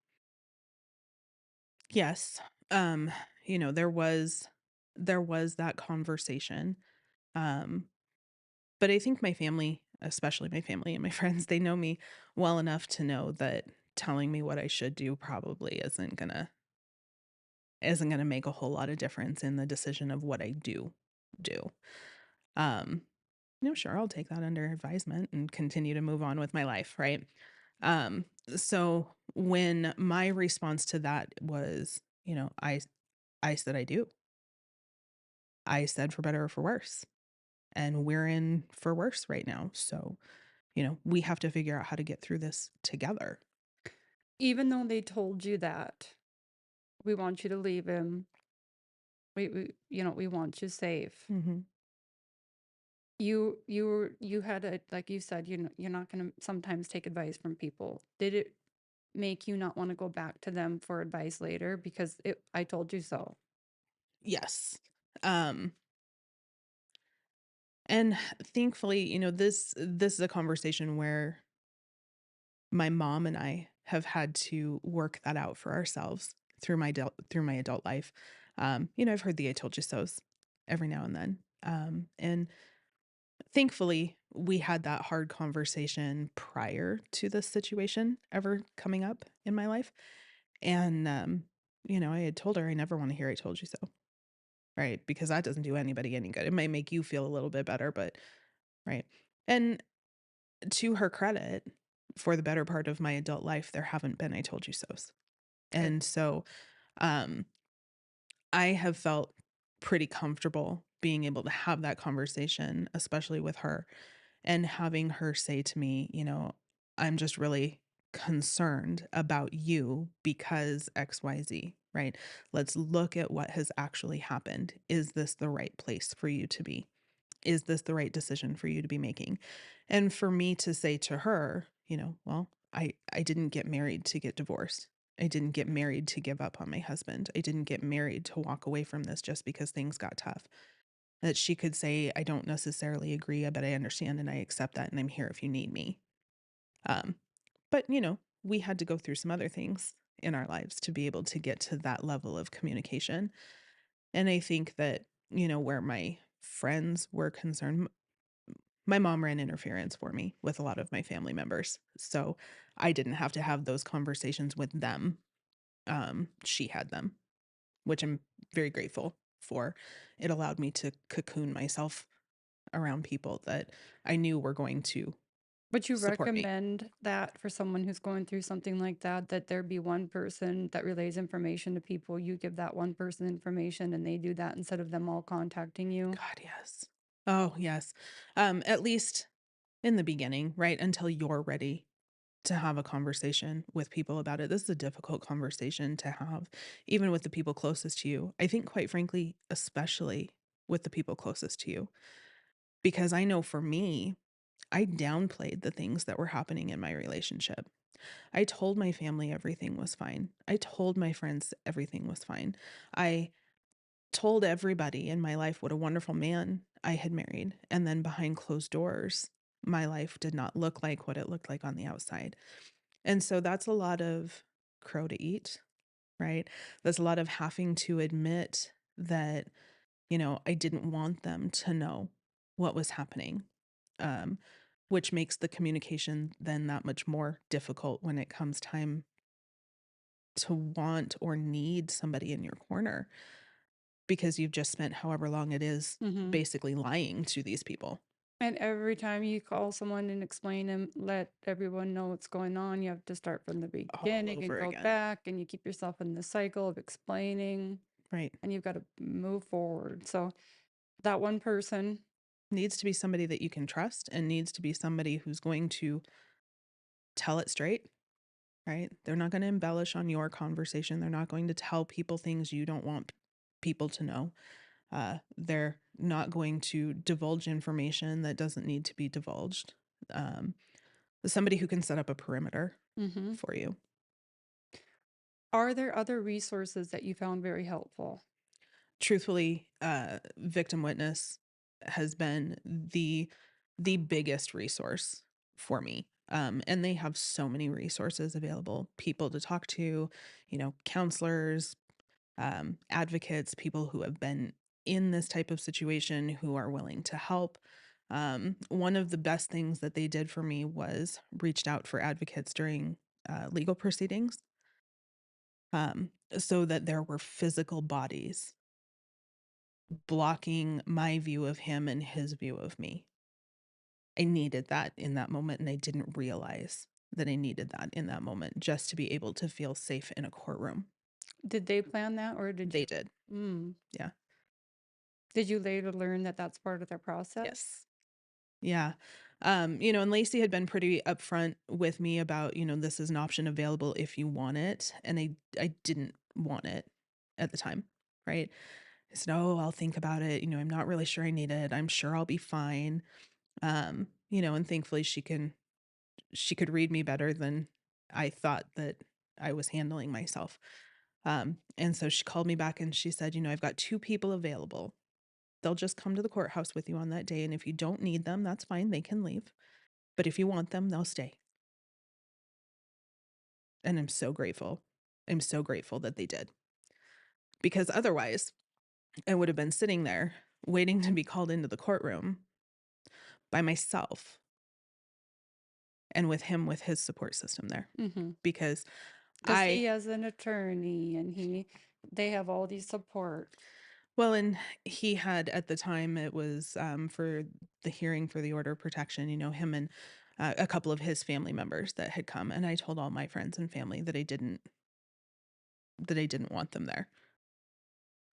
Yes. There was that conversation. Um, but I think my family, especially my family and my friends, they know me well enough to know that telling me what I should do probably isn't gonna make a whole lot of difference in the decision of what I do. Um, sure, I'll take that under advisement and continue to move on with my life, right? So when my response to that was, I said I do. I said for better or for worse. And we're in for worse right now. So, we have to figure out how to get through this together. Even though they told you that, we want you to leave him. We want you safe. Mm-hmm. You had a, like you said, you're not going to sometimes take advice from people. Did it make you not want to go back to them for advice later because I told you so? Yes. Um, and thankfully, this is a conversation where my mom and I have had to work that out for ourselves through my adult life. I've heard the "I told you so's" every now and then. And thankfully, we had that hard conversation prior to this situation ever coming up in my life. And I had told her I never want to hear "I told you so." right? Because that doesn't do anybody any good. It might make you feel a little bit better, but right. And to her credit, for the better part of my adult life, there haven't been I told you so's. Good. And so um I have felt pretty comfortable being able to have that conversation, especially with her, and having her say to me, I'm just really concerned about you because XYZ, right? Let's look at what has actually happened. Is this the right place for you to be? Is this the right decision for you to be making? And for me to say to her, well, I didn't get married to get divorced. I didn't get married to give up on my husband. I didn't get married to walk away from this just because things got tough. That she could say, I don't necessarily agree, but I understand and I accept that and I'm here if you need me. Um, but we had to go through some other things in our lives to be able to get to that level of communication. And I think that, where my friends were concerned, my mom ran interference for me with a lot of my family members. So I didn't have to have those conversations with them. She had them, which I'm very grateful for. It allowed me to cocoon myself around people that I knew were going to Would you support me. recommend that for someone who's going through something like that there be one person that relays information to people? You give that one person information and they do that instead of them all contacting you? God, yes. Oh, yes. At least in the beginning, right? Until you're ready to have a conversation with people about it. This is a difficult conversation to have, even with the people closest to you. I think, quite frankly, especially with the people closest to you, because I know for me, I downplayed the things that were happening in my relationship. I told my family everything was fine. I told my friends everything was fine. I told everybody in my life what a wonderful man I had married. And then behind closed doors, my life did not look like what it looked like on the outside. And so that's a lot of crow to eat, right? There's a lot of having to admit that, I didn't want them to know what was happening, um, which makes the communication then that much more difficult when it comes time to want or need somebody in your corner because you've just spent however long it is Mm-hmm. basically lying to these people. And every time you call someone and explain and let everyone know what's going on, you have to start from the All beginning and over go again. back, and you keep yourself in the cycle of explaining, Right. and you've got to move forward. So that one person, Needs to be somebody that you can trust and needs to be somebody who's going to tell it straight, right? They're not going to embellish on your conversation. They're not going to tell people things you don't want people to know. They're not going to divulge information that doesn't need to be divulged. Um, Somebody who can set up a perimeter mm-hmm. for you. Are there other resources that you found very helpful? Truthfully, victim witness has been the biggest resource for me. And they have so many resources available, people to talk to, counselors, advocates, people who have been in this type of situation who are willing to help. One of the best things that they did for me was reached out for advocates during legal proceedings, so that there were physical bodies blocking my view of him and his view of me. I needed that in that moment, and I didn't realize that I needed that in that moment just to be able to feel safe in a courtroom. Did they plan that, or did They you? did. Mm. Yeah. Did you later learn that that's part of their process? Yes. Yeah. And Lacey had been pretty upfront with me about, this is an option available if you want it. And I didn't want it at the time. Right. I said, oh, I'll think about it. I'm not really sure I need it. I'm sure I'll be fine. And thankfully she could read me better than I thought that I was handling myself. And so she called me back and she said, I've got two people available. They'll just come to the courthouse with you on that day. And if you don't need them, that's fine. They can leave. But if you want them, they'll stay. And I'm so grateful. I'm so grateful that they did. Because otherwise, I would have been sitting there waiting to be called into the courtroom by myself and with him with his support system there. Mm-hmm. Because Because I he has an attorney and they have all these support. Well, and he had at the time it was for the hearing for the order of protection, him and a couple of his family members that had come, and I told all my friends and family that I didn't want them there.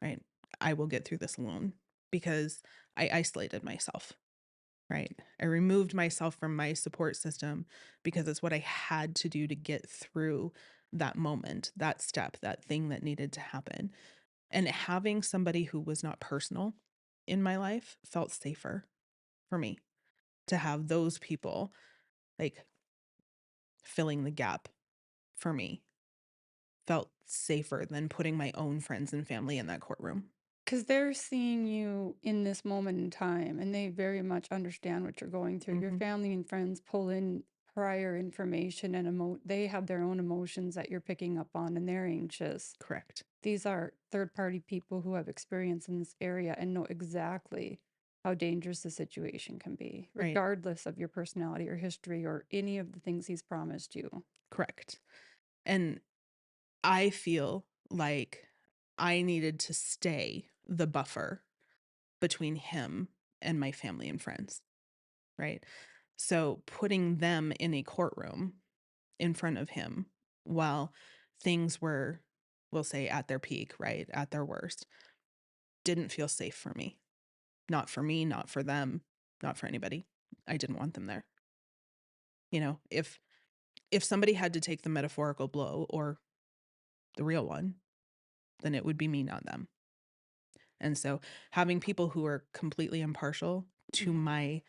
Right? I will get through this alone because I isolated myself. Right? I removed myself from my support system because it's what I had to do to get through that moment, that step, that thing that needed to happen. And having somebody who was not personal in my life felt safer for me to have those people like filling the gap for me felt safer than putting my own friends and family in that courtroom. Because they're seeing you in this moment in time and they very much understand what you're going through. Your Hmm. family and friends pull in prior information and they have their own emotions that you're picking up on and they're anxious. Correct. These are third party people who have experience in this area and know exactly how dangerous the situation can be, Right. regardless of your personality or history or any of the things he's promised you. Correct. And I feel like I needed to stay the buffer between him and my family and friends, right? So putting them in a courtroom in front of him while things were, we'll say, at their peak, right? At their worst, didn't feel safe for me. Not for me, not for them, not for anybody. I didn't want them there. If somebody had to take the metaphorical blow or the real one, then it would be me, not them. And so having people who are completely impartial to my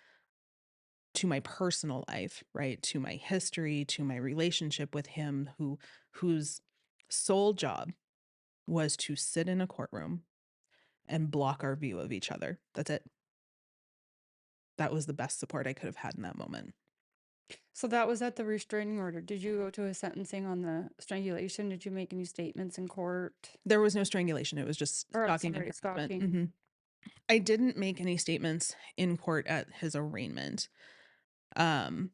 personal life, right? To my history, to my relationship with him whose sole job was to sit in a courtroom and block our view of each other. That's it. That was the best support I could have had in that moment. So that was at the restraining order. Did you go to a sentencing on the strangulation? Did you make any statements in court? There was no strangulation. It was just Or I'm stalking and sorry, harassment. stalking. I didn't make any statements in court at his arraignment. Um,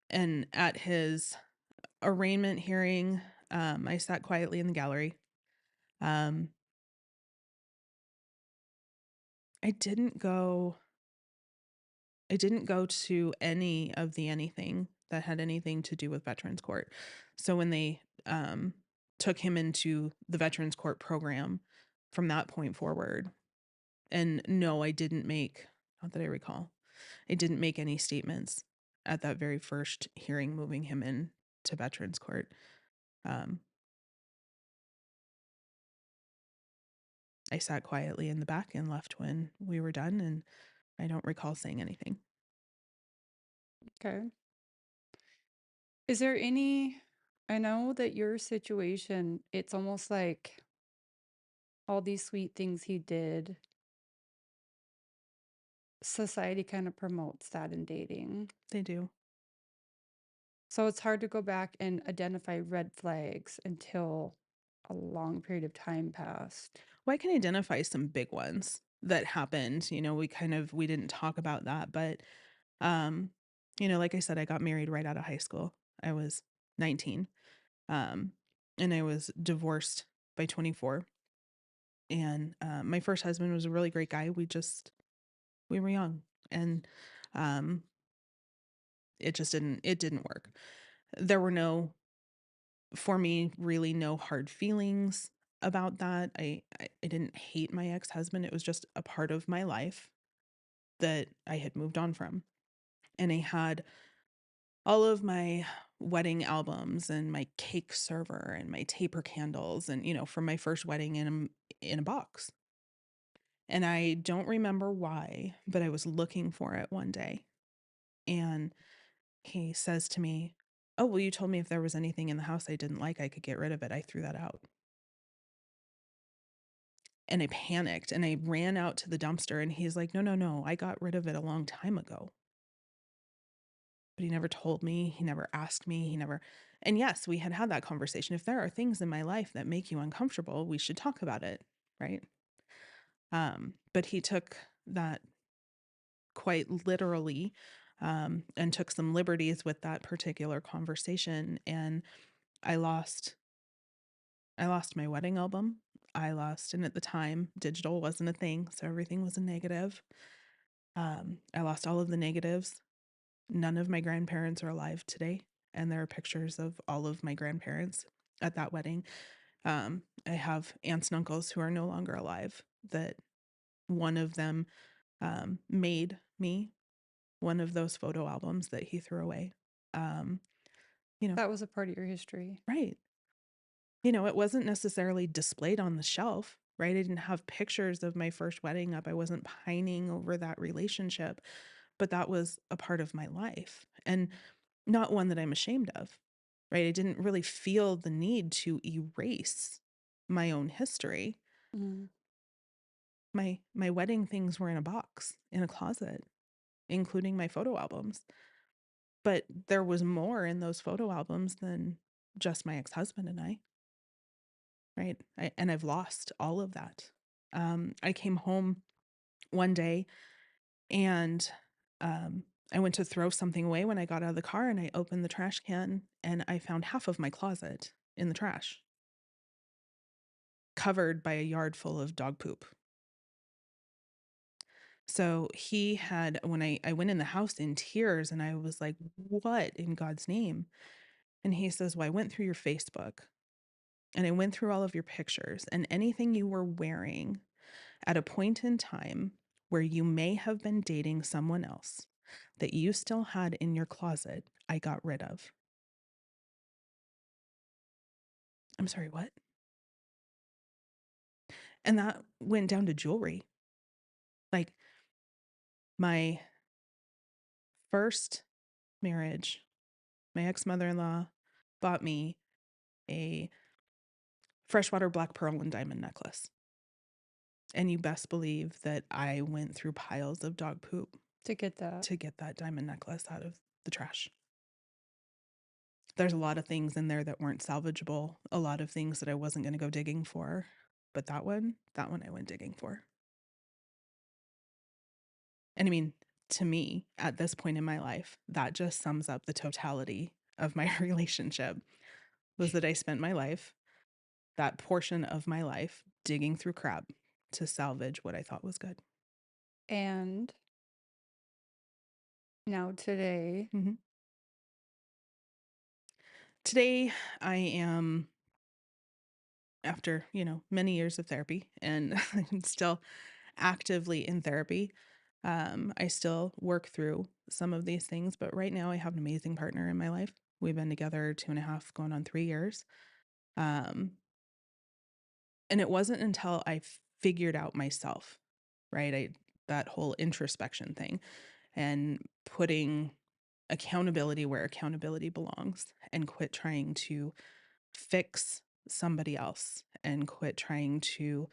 and at his arraignment hearing, I sat quietly in the gallery. Um, I didn't go I didn't go to any of the anything that had anything to do with Veterans Court. So when they took him into the Veterans Court program from that point forward, and no, I didn't make, not that I recall, I didn't make any statements at that very first hearing moving him in to Veterans Court. Um, I sat quietly in the back and left when we were done, and I don't recall saying anything. Okay. Is there any, I know that your situation, it's almost like all these sweet things he did, society kind of promotes that in dating. They do. So it's hard to go back and identify red flags until a long period of time passed. Well, I can identify some big ones that happened. We didn't talk about that, but um, like I said, I got married right out of high school. I was 19. Um, and I was divorced by 24. And my first husband was a really great guy. We were young, and um, it didn't work. There were for me, really no hard feelings about that. I didn't hate my ex-husband. It was just a part of my life that I had moved on from. And I had all of my wedding albums and my cake server and my taper candles and, from my first wedding in a box. And I don't remember why, but I was looking for it one day. And he says to me, "Oh, well, you told me if there was anything in the house I didn't like, I could get rid of it. I threw that out." And I panicked and I ran out to the dumpster and he's like, "No, no, no. I got rid of it a long time ago." But he never told me. He never asked me. And yes, we had that conversation. If there are things in my life that make you uncomfortable, we should talk about it. Right. But he took that quite literally, and took some liberties with that particular conversation. And I lost I lost my wedding album. I lost, and at the time, digital wasn't a thing, so everything was a negative. I lost all of the negatives. None of my grandparents are alive today, and there are pictures of all of my grandparents at that wedding. I have aunts and uncles who are no longer alive, that one of them made me one of those photo albums that he threw away. Um, you know, That was a part of your history. right. It wasn't necessarily displayed on the shelf, right? I didn't have pictures of my first wedding up. I wasn't pining over that relationship, but that was a part of my life and not one that I'm ashamed of, right? I didn't really feel the need to erase my own history. Mm. My wedding things were in a box in a closet, including my photo albums. But there was more in those photo albums than just my ex-husband and I. Right. And I've lost all of that. I came home one day and um, I went to throw something away when I got out of the car and I opened the trash can and I found half of my closet in the trash, covered by a yard full of dog poop. So he had, when I went in the house in tears and I was like, what in God's name? And he says, well, I went through your Facebook and I went through all of your pictures and anything you were wearing at a point in time where you may have been dating someone else that you still had in your closet, I got rid of. I'm sorry, what? And that went down to jewelry. Like my first marriage, my ex-mother-in-law bought me a freshwater black pearl and diamond necklace. And you best believe that I went through piles of dog poop To get that. to get that diamond necklace out of the trash. There's a lot of things in there that weren't salvageable, a lot of things that I wasn't going to go digging for, but that one I went digging for. And I mean, to me, at this point in my life, that just sums up the totality of my relationship, was that I spent my life, that portion of my life, digging through crap to salvage what I thought was good. And now today, Mhm. Today, I am, after, many years of therapy, and I'm still actively in therapy. I still work through some of these things, but right now I have an amazing partner in my life. We've been together 2.5, going on 3 years. Um, and it wasn't until I figured out myself, right? That whole introspection thing and putting accountability where accountability belongs and quit trying to fix somebody else and quit trying to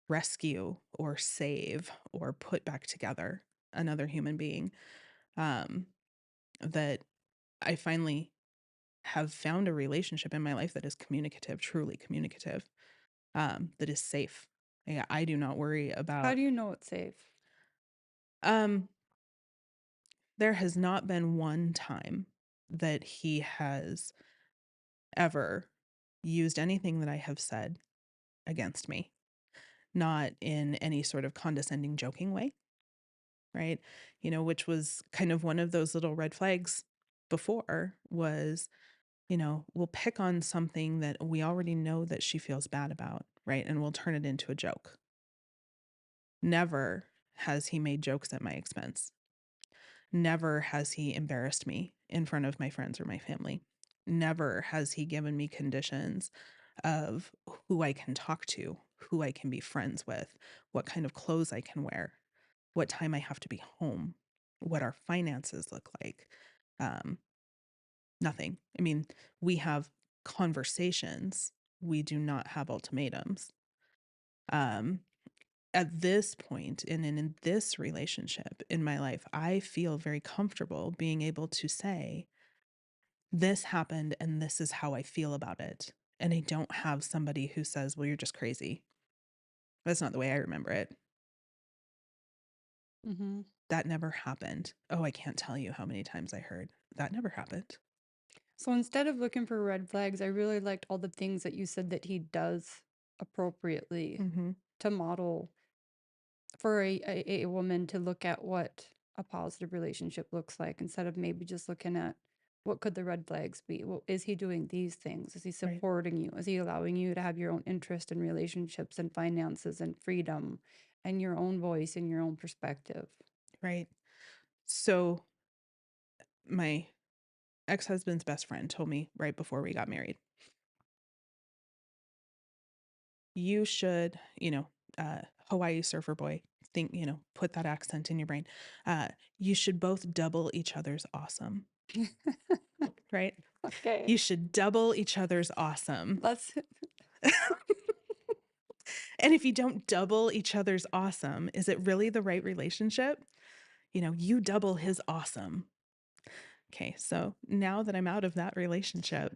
rescue or save or put back together another human being. Um, that I finally have found a relationship in my life that is communicative, truly communicative, that is safe. I do not worry how about, do you know it's safe? um, there has not been one time that he has ever used anything that I have said against me, not in any sort of condescending, joking way, right? Which was kind of one of those little red flags before was, we'll pick on something that we already know that she feels bad about, right? And we'll turn it into a joke. Never has he made jokes at my expense. Never has he embarrassed me in front of my friends or my family. Never has he given me conditions of who I can talk to, who I can be friends with, what kind of clothes I can wear, what time I have to be home, what our finances look like. Um, Nothing. I mean, we have conversations. We do not have ultimatums. Um, at this point in this relationship in my life, I feel very comfortable being able to say, this happened and this is how I feel about it. And I don't have somebody who says, well, you're just crazy. That's not the way I remember it. Mm-hmm. That never happened. Oh, I can't tell you how many times I heard that never happened. So instead of looking for red flags, I really liked all the things that you said that he does appropriately Mhm. to model for a woman to look at what a positive relationship looks like instead of maybe just looking at what could the red flags be. Well, is he doing these things? Is he Right. supporting you? Is he allowing you to have your own interest in relationships and finances and freedom and your own voice and your own perspective? Right. So my ex-husband's best friend told me right before we got married, you should, Hawaii surfer boy, think, put that accent in your brain. You should both double each other's awesome, right? Okay. You should double each other's awesome. Let's And if you don't double each other's awesome, is it really the right relationship? You double his awesome. Okay, so now that I'm out of that relationship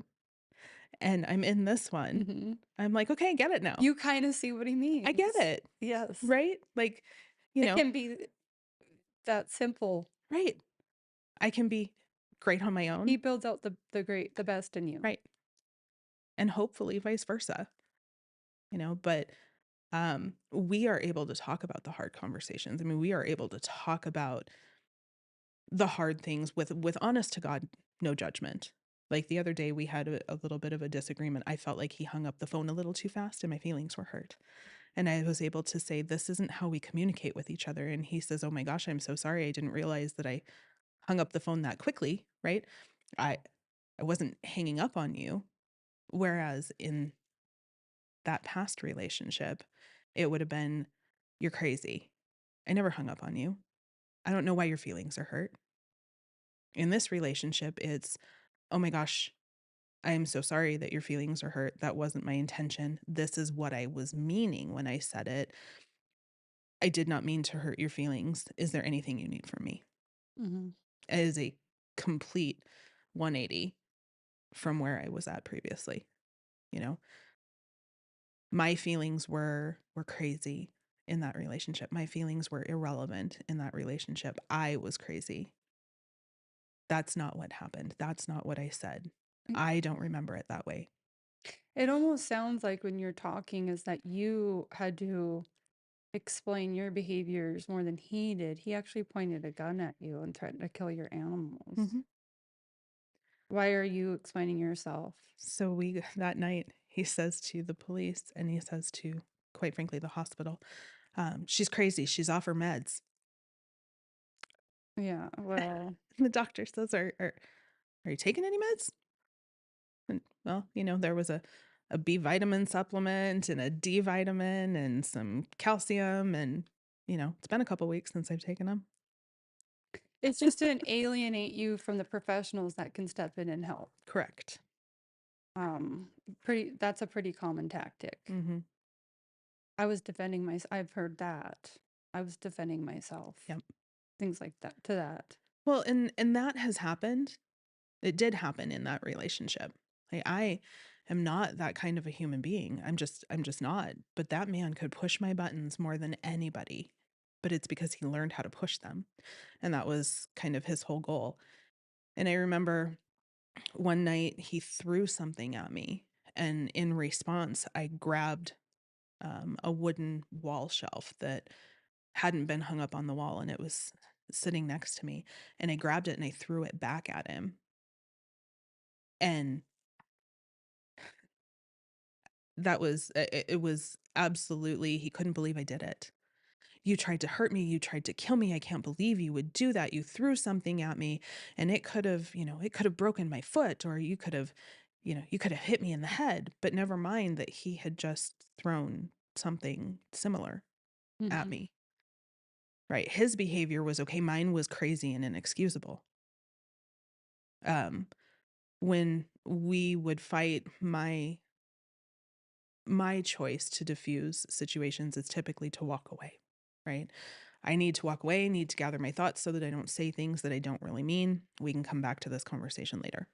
and I'm in this one, Mhm. I'm like, okay, I get it now. You kind of see what he means. I get it, Yes. right? Like, It can be that simple. right. I can be great on my He own, builds out the best in you. right? And hopefully vice versa, but we are able to talk about the hard conversations. I mean, we are able to talk about the hard things with honest to God, no judgment. Like the other day we had a little bit of a disagreement. I felt like he hung up the phone a little too fast and my feelings were hurt. And I was able to say, this isn't how we communicate with each other. And he says, oh my gosh, I'm so sorry. I didn't realize that I hung up the phone that quickly, right? I I wasn't hanging up on you. Whereas in that past relationship, it would have been, you're crazy. I never hung up on you. I don't know why your feelings are hurt. In this relationship, it's, oh my gosh, I am so sorry that your feelings are hurt. That wasn't my intention. This is what I was meaning when I said it. I did not mean to hurt your feelings. Is there anything you need from me? Mhm. It is a complete 180 from where I was at previously. You know, my feelings were crazy in that relationship. My feelings were irrelevant in that relationship. I was crazy. That's not what happened. That's not what I said. Mm. I don't remember it that way. It almost sounds like when you're talking is that you had to explain your behaviors more than he did. He actually pointed a gun at you and threatened to kill your animals. Mhm. Why are you explaining yourself? So that night, he says to the police and he says to, quite frankly, the hospital, she's crazy. She's off her meds. Yeah, well, And the doctor says, are you taking any meds? And, well, there was a B vitamin supplement and a D vitamin and some calcium. And, it's been a couple weeks since I've taken them. it's just to alienate you from the professionals that can step in and help. Correct. Um, that's a pretty common tactic. Mm-hmm. I've heard that. I was defending myself. Yep. Things like that to that. Well, and that has happened. It did happen in that relationship. Like, I am not that kind of a human being. I'm just not. But that man could push my buttons more than anybody. But it's because he learned how to push them. And that was kind of his whole goal. And I remember one night he threw something at me. And in response, I grabbed a wooden wall shelf that hadn't been hung up on the wall and it was sitting next to me. And I grabbed it and I threw it back at him. And it was absolutely, he couldn't believe I did it. You tried to hurt me. You tried to kill me. I can't believe you would do that. You threw something at me and it could have, it could have broken my foot or you could have hit me in the head, but never mind that he had just thrown something similar at Mhm. me. Right. His behavior was okay. Mine was crazy and inexcusable. When we would fight, my choice to diffuse situations is typically to walk away, right? I need to walk away, need to gather my thoughts so that I don't say things that I don't really mean. We can come back to this conversation later.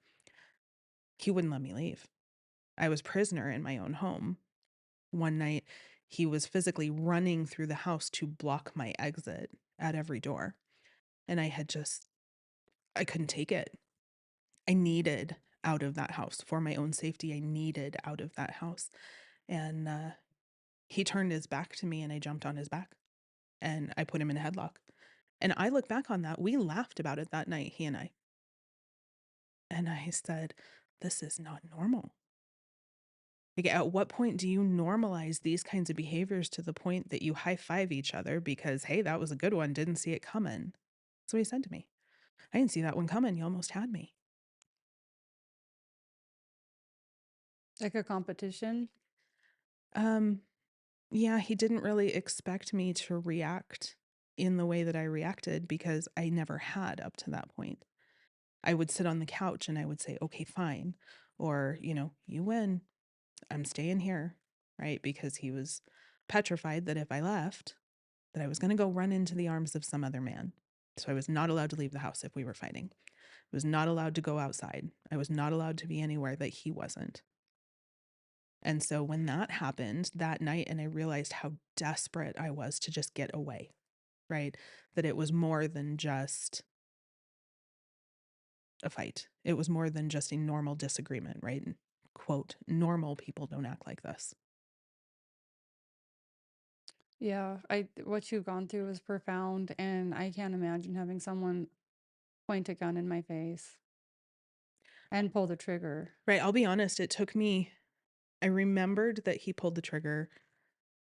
He wouldn't let me leave. I was prisoner in my own home. One night, he was physically running through the house to block my exit at every door. And I couldn't take it. I needed out of that house for my own safety. I needed out of that house. And he turned his back to me and I jumped on his back and I put him in a headlock. And I look back on that. We laughed about it that night, he and I. And I said, this is not normal. Like, at what point do you normalize these kinds of behaviors to the point that you high five each other because, hey, that was a good one, didn't see it coming? That's what he said to me. I didn't see that one coming. You almost had me. Like a competition? Yeah, he didn't really expect me to react in the way that I reacted because I never had up to that point. I would sit on the couch and I would say, okay, fine. Or, you win. I'm staying here, right? Because he was petrified that if I left, that I was going to go run into the arms of some other man. So I was not allowed to leave the house if we were fighting. I was not allowed to go outside. I was not allowed to be anywhere that he wasn't. And so when that happened that night, and I realized how desperate I was to just get away, right? That it was more than just a fight. It was more than just a normal disagreement, right? And quote, normal people don't act like this. Yeah, what you've gone through is profound, and I can't imagine having someone point a gun in my face and pull the trigger. Right. I'll be honest. It took me, I remembered that he pulled the trigger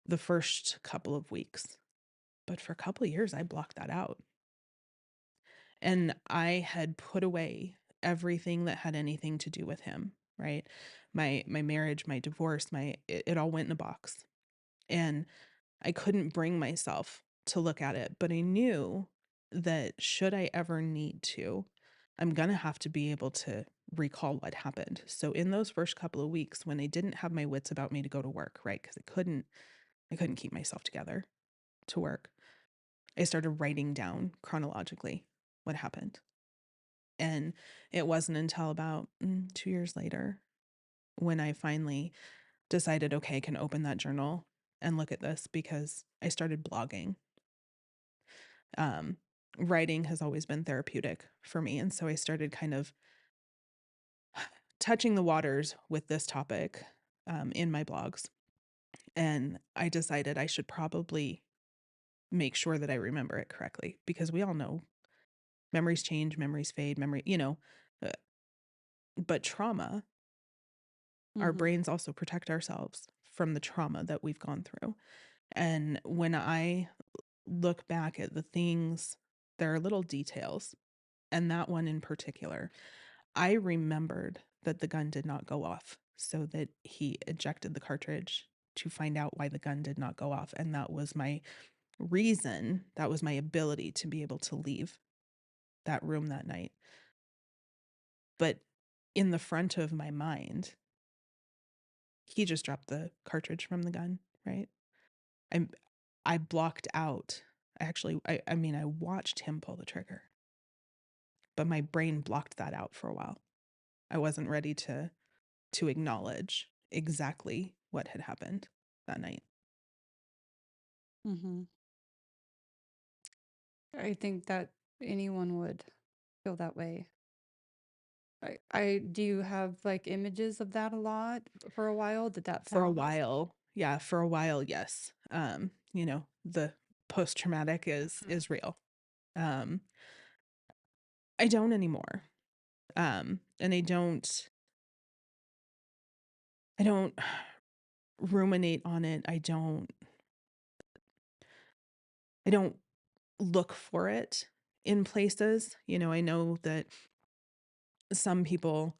the first couple of weeks, but for a couple of years, I blocked that out. And I had put away everything that had anything to do with him, right? My marriage, my divorce, it all went in a box. And I couldn't bring myself to look at it, but I knew that should I ever need to, I'm going to have to be able to recall what happened. So in those first couple of weeks when I didn't have my wits about me to go to work, right? Because I couldn't keep myself together to work. I started writing down chronologically what happened. And it wasn't until about 2 years later when I finally decided, okay, I can open that journal and look at this because I started blogging. Writing has always been therapeutic for me. And so I started kind of touching the waters with this topic in my blogs. And I decided I should probably make sure that I remember it correctly because we all know memories change, memories fade, uh, but trauma, our brains also protect ourselves from the trauma that we've gone through. And when I look back at the things, there are little details, and that one in particular, I remembered that the gun did not go off, so that he ejected the cartridge to find out why the gun did not go off. And that was my reason, that was my ability to be able to leave that room that night. But in the front of my mind, he just dropped the cartridge from the gun, right? I blocked out. Actually, I mean, I watched him pull the trigger, but my brain blocked that out for a while. I wasn't ready to acknowledge exactly what had happened that night. Mm-hmm. I think that anyone would feel that way. I do you have like images of that a lot for a while? Did that For a pass? while, yeah, for a while, yes. The post-traumatic is real. I don't anymore. And I don't ruminate on it. I don't look for it in places. I know that some people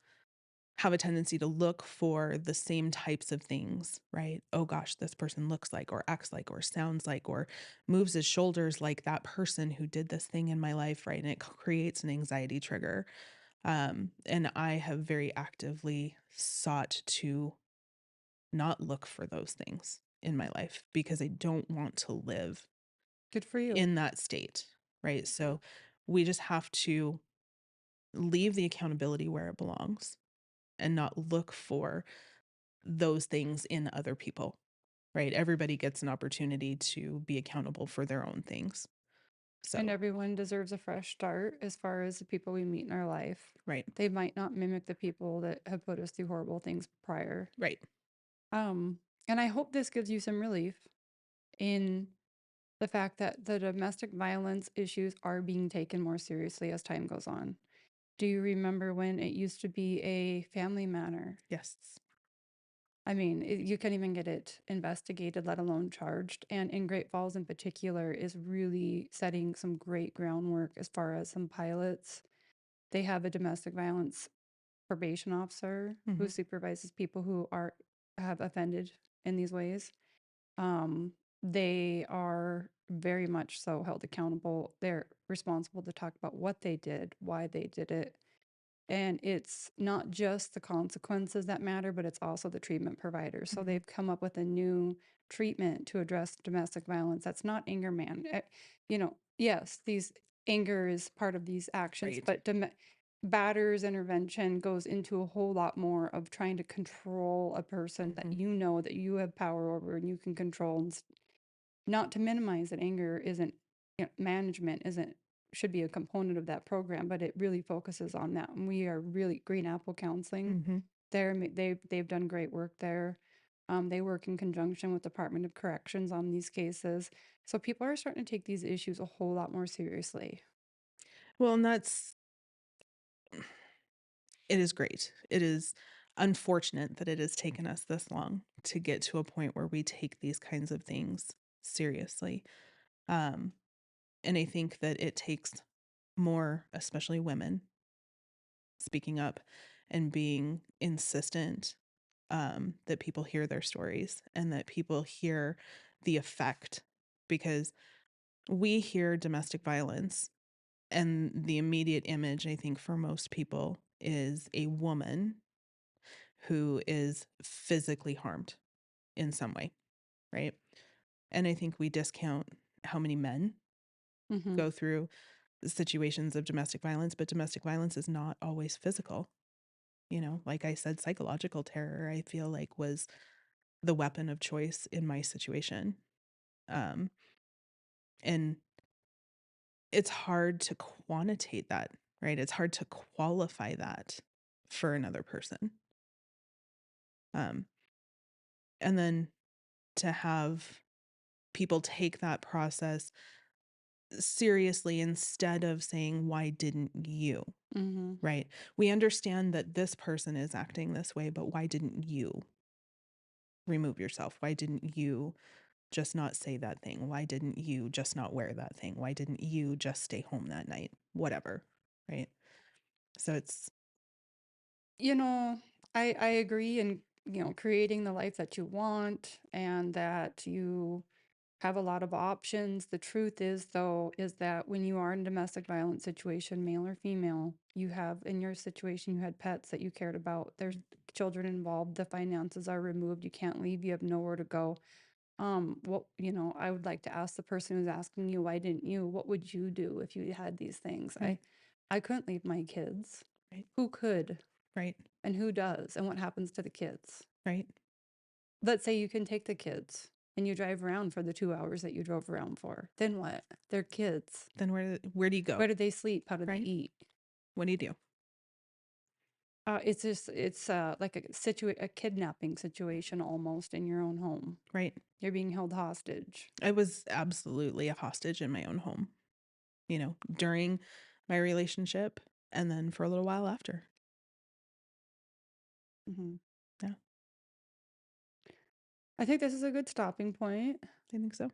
have a tendency to look for the same types of things, right? Oh gosh, this person looks like or acts like or sounds like or moves his shoulders like that person who did this thing in my life, right? And it creates an anxiety trigger. And I have very actively sought to not look for those things in my life because I don't want to live Good for you. in that state, right? So we just have to leave the accountability where it belongs and not look for those things in other people, right? Everybody gets an opportunity to be accountable for their own things. And So, everyone deserves a fresh start as far as the people we meet in our life. right, They might not mimic the people that have put us through horrible things prior. right. And I hope this gives you some relief in the fact that the domestic violence issues are being taken more seriously as time goes on. Do you remember when it used to be a family matter? Yes. I mean, you can't even get it investigated, let alone charged. And in Great Falls in particular is really setting some great groundwork as far as some pilots. They have a domestic violence probation officer who Mhm. supervises people who have offended in these ways. They are very much so held accountable. They're responsible to talk about what they did, why they did it. And it's not just the consequences that matter, but it's also the treatment providers. So Mhm. they've come up with a new treatment to address domestic violence. That's not anger man. Yes, these anger is part of these actions, Right. but batters intervention goes into a whole lot more of trying to control a person that Mhm. you know that you have power over and you can control. And not to minimize that anger isn't, management isn't should be a component of that program, but it really focuses on that. And we are really Green Apple Counseling. Mhm. They've done great work there. They work in conjunction with Department of Corrections on these cases. So people are starting to take these issues a whole lot more seriously. Well, and it is great. It is unfortunate that it has taken us this long to get to a point where we take these kinds of things seriously. Um, and I think that it takes more, especially women, speaking up and being insistent, that people hear their stories and that people hear the effect, because we hear domestic violence and the immediate image, I think, for most people is a woman who is physically harmed in some way, right? And I think we discount how many men Mm-hmm. go through situations of domestic violence, but domestic violence is not always physical. Like I said, psychological terror, I feel like, was the weapon of choice in my situation. Um, and it's hard to quantitate that, right? It's hard to qualify that for another person. Um, and then to have people take that process seriously instead of saying, why didn't you? Mm-hmm. Right? We understand that this person is acting this way, but why didn't you remove yourself? Why didn't you just not say that thing? Why didn't you just not wear that thing? Why didn't you just stay home that night? Whatever. Right? So it's, You know, I agree in, creating the life that you want and that you have a lot of options. The truth is, though, is that when you are in a domestic violence situation, male or female, you have, in your situation, you had pets that you cared about. There's children involved. The finances are removed. You can't leave. You have nowhere to go. I would like to ask the person who's asking you, why didn't you? What would you do if you had these things? right, I couldn't leave my kids. right, Who could? right, And who does? And what happens to the kids? right. Let's say you can take the kids and you drive around for the 2 hours that you drove around for. Then what? They're kids. Then where do you go? Where do they sleep? How do they Right? eat? What do you do? It's like a kidnapping situation almost in your own home. Right? You're being held hostage. I was absolutely a hostage in my own home, during my relationship and then for a little while after. Hmm. Yeah, I think this is a good stopping point. I think so.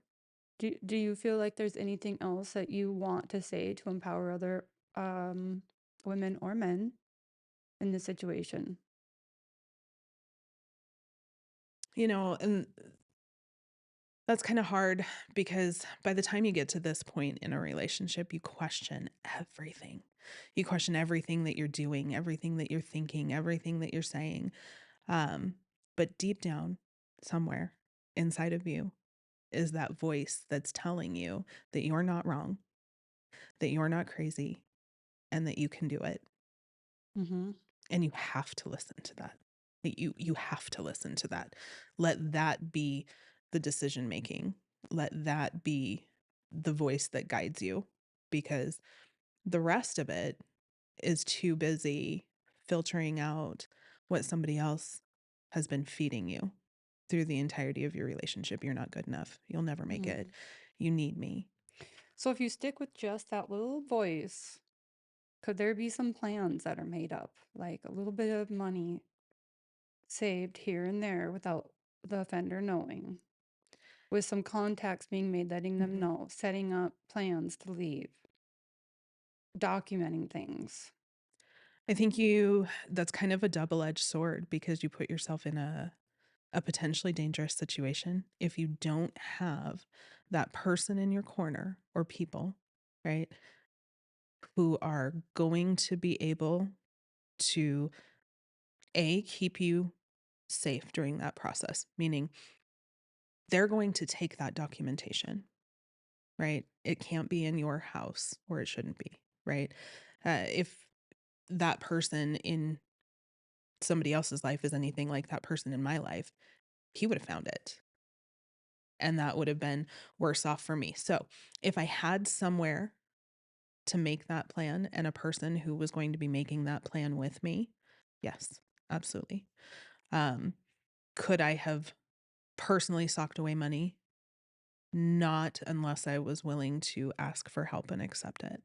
Do you feel like there's anything else that you want to say to empower other women or men in this situation? And that's kind of hard because by the time you get to this point in a relationship, you question everything. You question everything that you're doing, everything that you're thinking, everything that you're saying. But deep down, somewhere inside of you, is that voice that's telling you that you're not wrong, that you're not crazy, and that you can do it. Mm-hmm. And you have to listen to that. You have to listen to that. Let that be the decision making. Let that be the voice that guides you, because the rest of it is too busy filtering out what somebody else has been feeding you. through the entirety of your relationship, you're not good enough. You'll never make it. You need me. So if you stick with just that little voice, could there be some plans that are made up, like a little bit of money saved here and there without the offender knowing, with some contacts being made, letting them know, setting up plans to leave, documenting things? I think that's kind of a double-edged sword because you put yourself in a potentially dangerous situation if you don't have that person in your corner or people, right, who are going to be able to keep you safe during that process, meaning they're going to take that documentation, right? It can't be in your house, or it shouldn't be, right? If that person in somebody else's life is anything like that person in my life, he would have found it. And that would have been worse off for me. So if I had somewhere to make that plan and a person who was going to be making that plan with me, yes, absolutely. Could I have personally socked away money? Not unless I was willing to ask for help and accept it.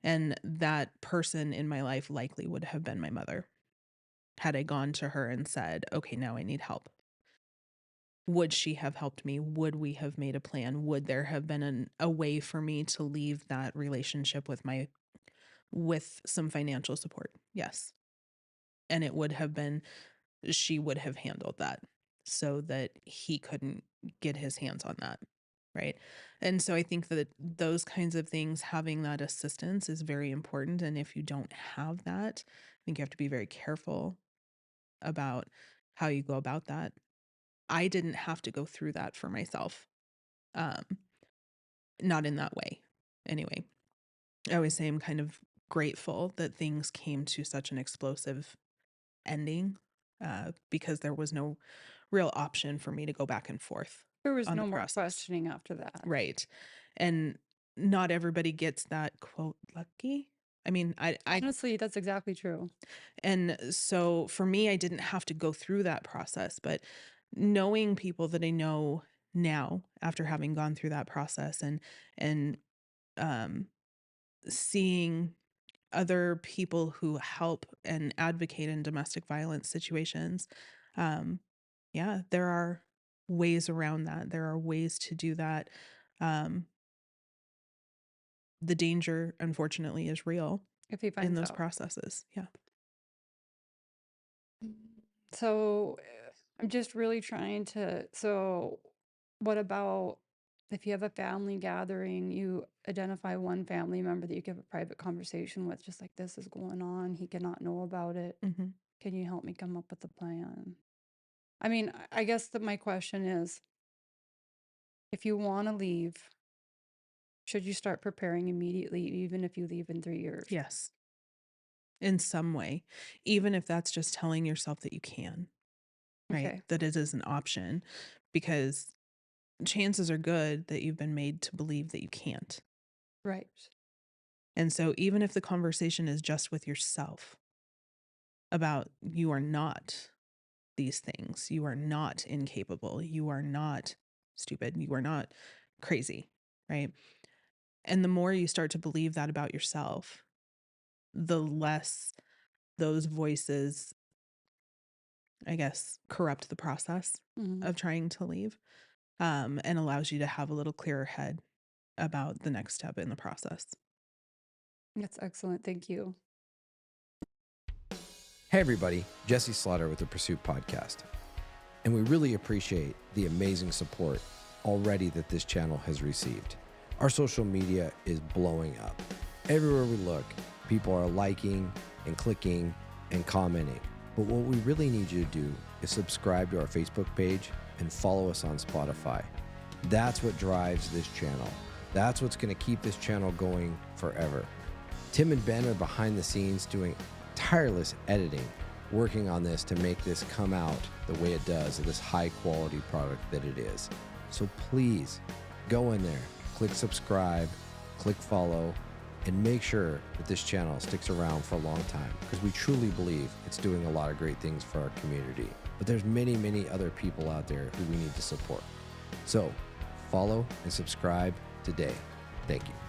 And that person in my life likely would have been my mother. Had I gone to her and said, okay, now I need help. Would she have helped me? Would we have made a plan? Would there have been a way for me to leave that relationship with some financial support? Yes. And it would have been, she would have handled that so that he couldn't get his hands on that. Right. And so I think that those kinds of things, having that assistance is very important. And if you don't have that, I think you have to be very careful about how you go about that. I didn't have to go through that for myself. Not in that way. Anyway, I always say I'm kind of grateful that things came to such an explosive ending, because there was no real option for me to go back and forth There was on no the more process. questioning after that. Right. And not everybody gets that quote lucky. I mean, I Honestly, that's exactly true. and so for me, I didn't have to go through that process, but knowing people that I know now after having gone through that process and um seeing other people who help and advocate in domestic violence situations, um yeah, there are ways around that. There are ways to do that. Um the danger, unfortunately, is real If he in finds those out. processes. Yeah. So I'm just really trying to. So, what about if you have a family gathering, you identify one family member that you give a private conversation with, just like this is going on, he cannot know about it. Mm-hmm. Can you help me come up with a plan? I mean, I guess that my question is, if you want to leave, should you start preparing immediately, even if you leave in 3 years? Yes. In some way, even if that's just telling yourself that you can, right? Okay. That it is an option, because chances are good that you've been made to believe that you can't. Right. And so even if the conversation is just with yourself about you are not these things, you are not incapable, you are not stupid, you are not crazy, right? And the more you start to believe that about yourself, the less those voices, I guess, corrupt the process of trying to leave, and allows you to have a little clearer head about the next step in the process. That's excellent. Thank you. Hey everybody, Jesse Slaughter with the Pursuit Podcast. And we really appreciate the amazing support already that this channel has received. Our social media is blowing up. Everywhere we look, people are liking and clicking and commenting. But what we really need you to do is subscribe to our Facebook page and follow us on Spotify. That's what drives this channel. That's what's going to keep this channel going forever. Tim and Ben are behind the scenes doing tireless editing, working on this to make this come out the way it does, this high quality product that it is. So please go in there, click subscribe, click follow, and make sure that this channel sticks around for a long time, because we truly believe it's doing a lot of great things for our community. But there's many, many other people out there who we need to support. So follow and subscribe today. Thank you.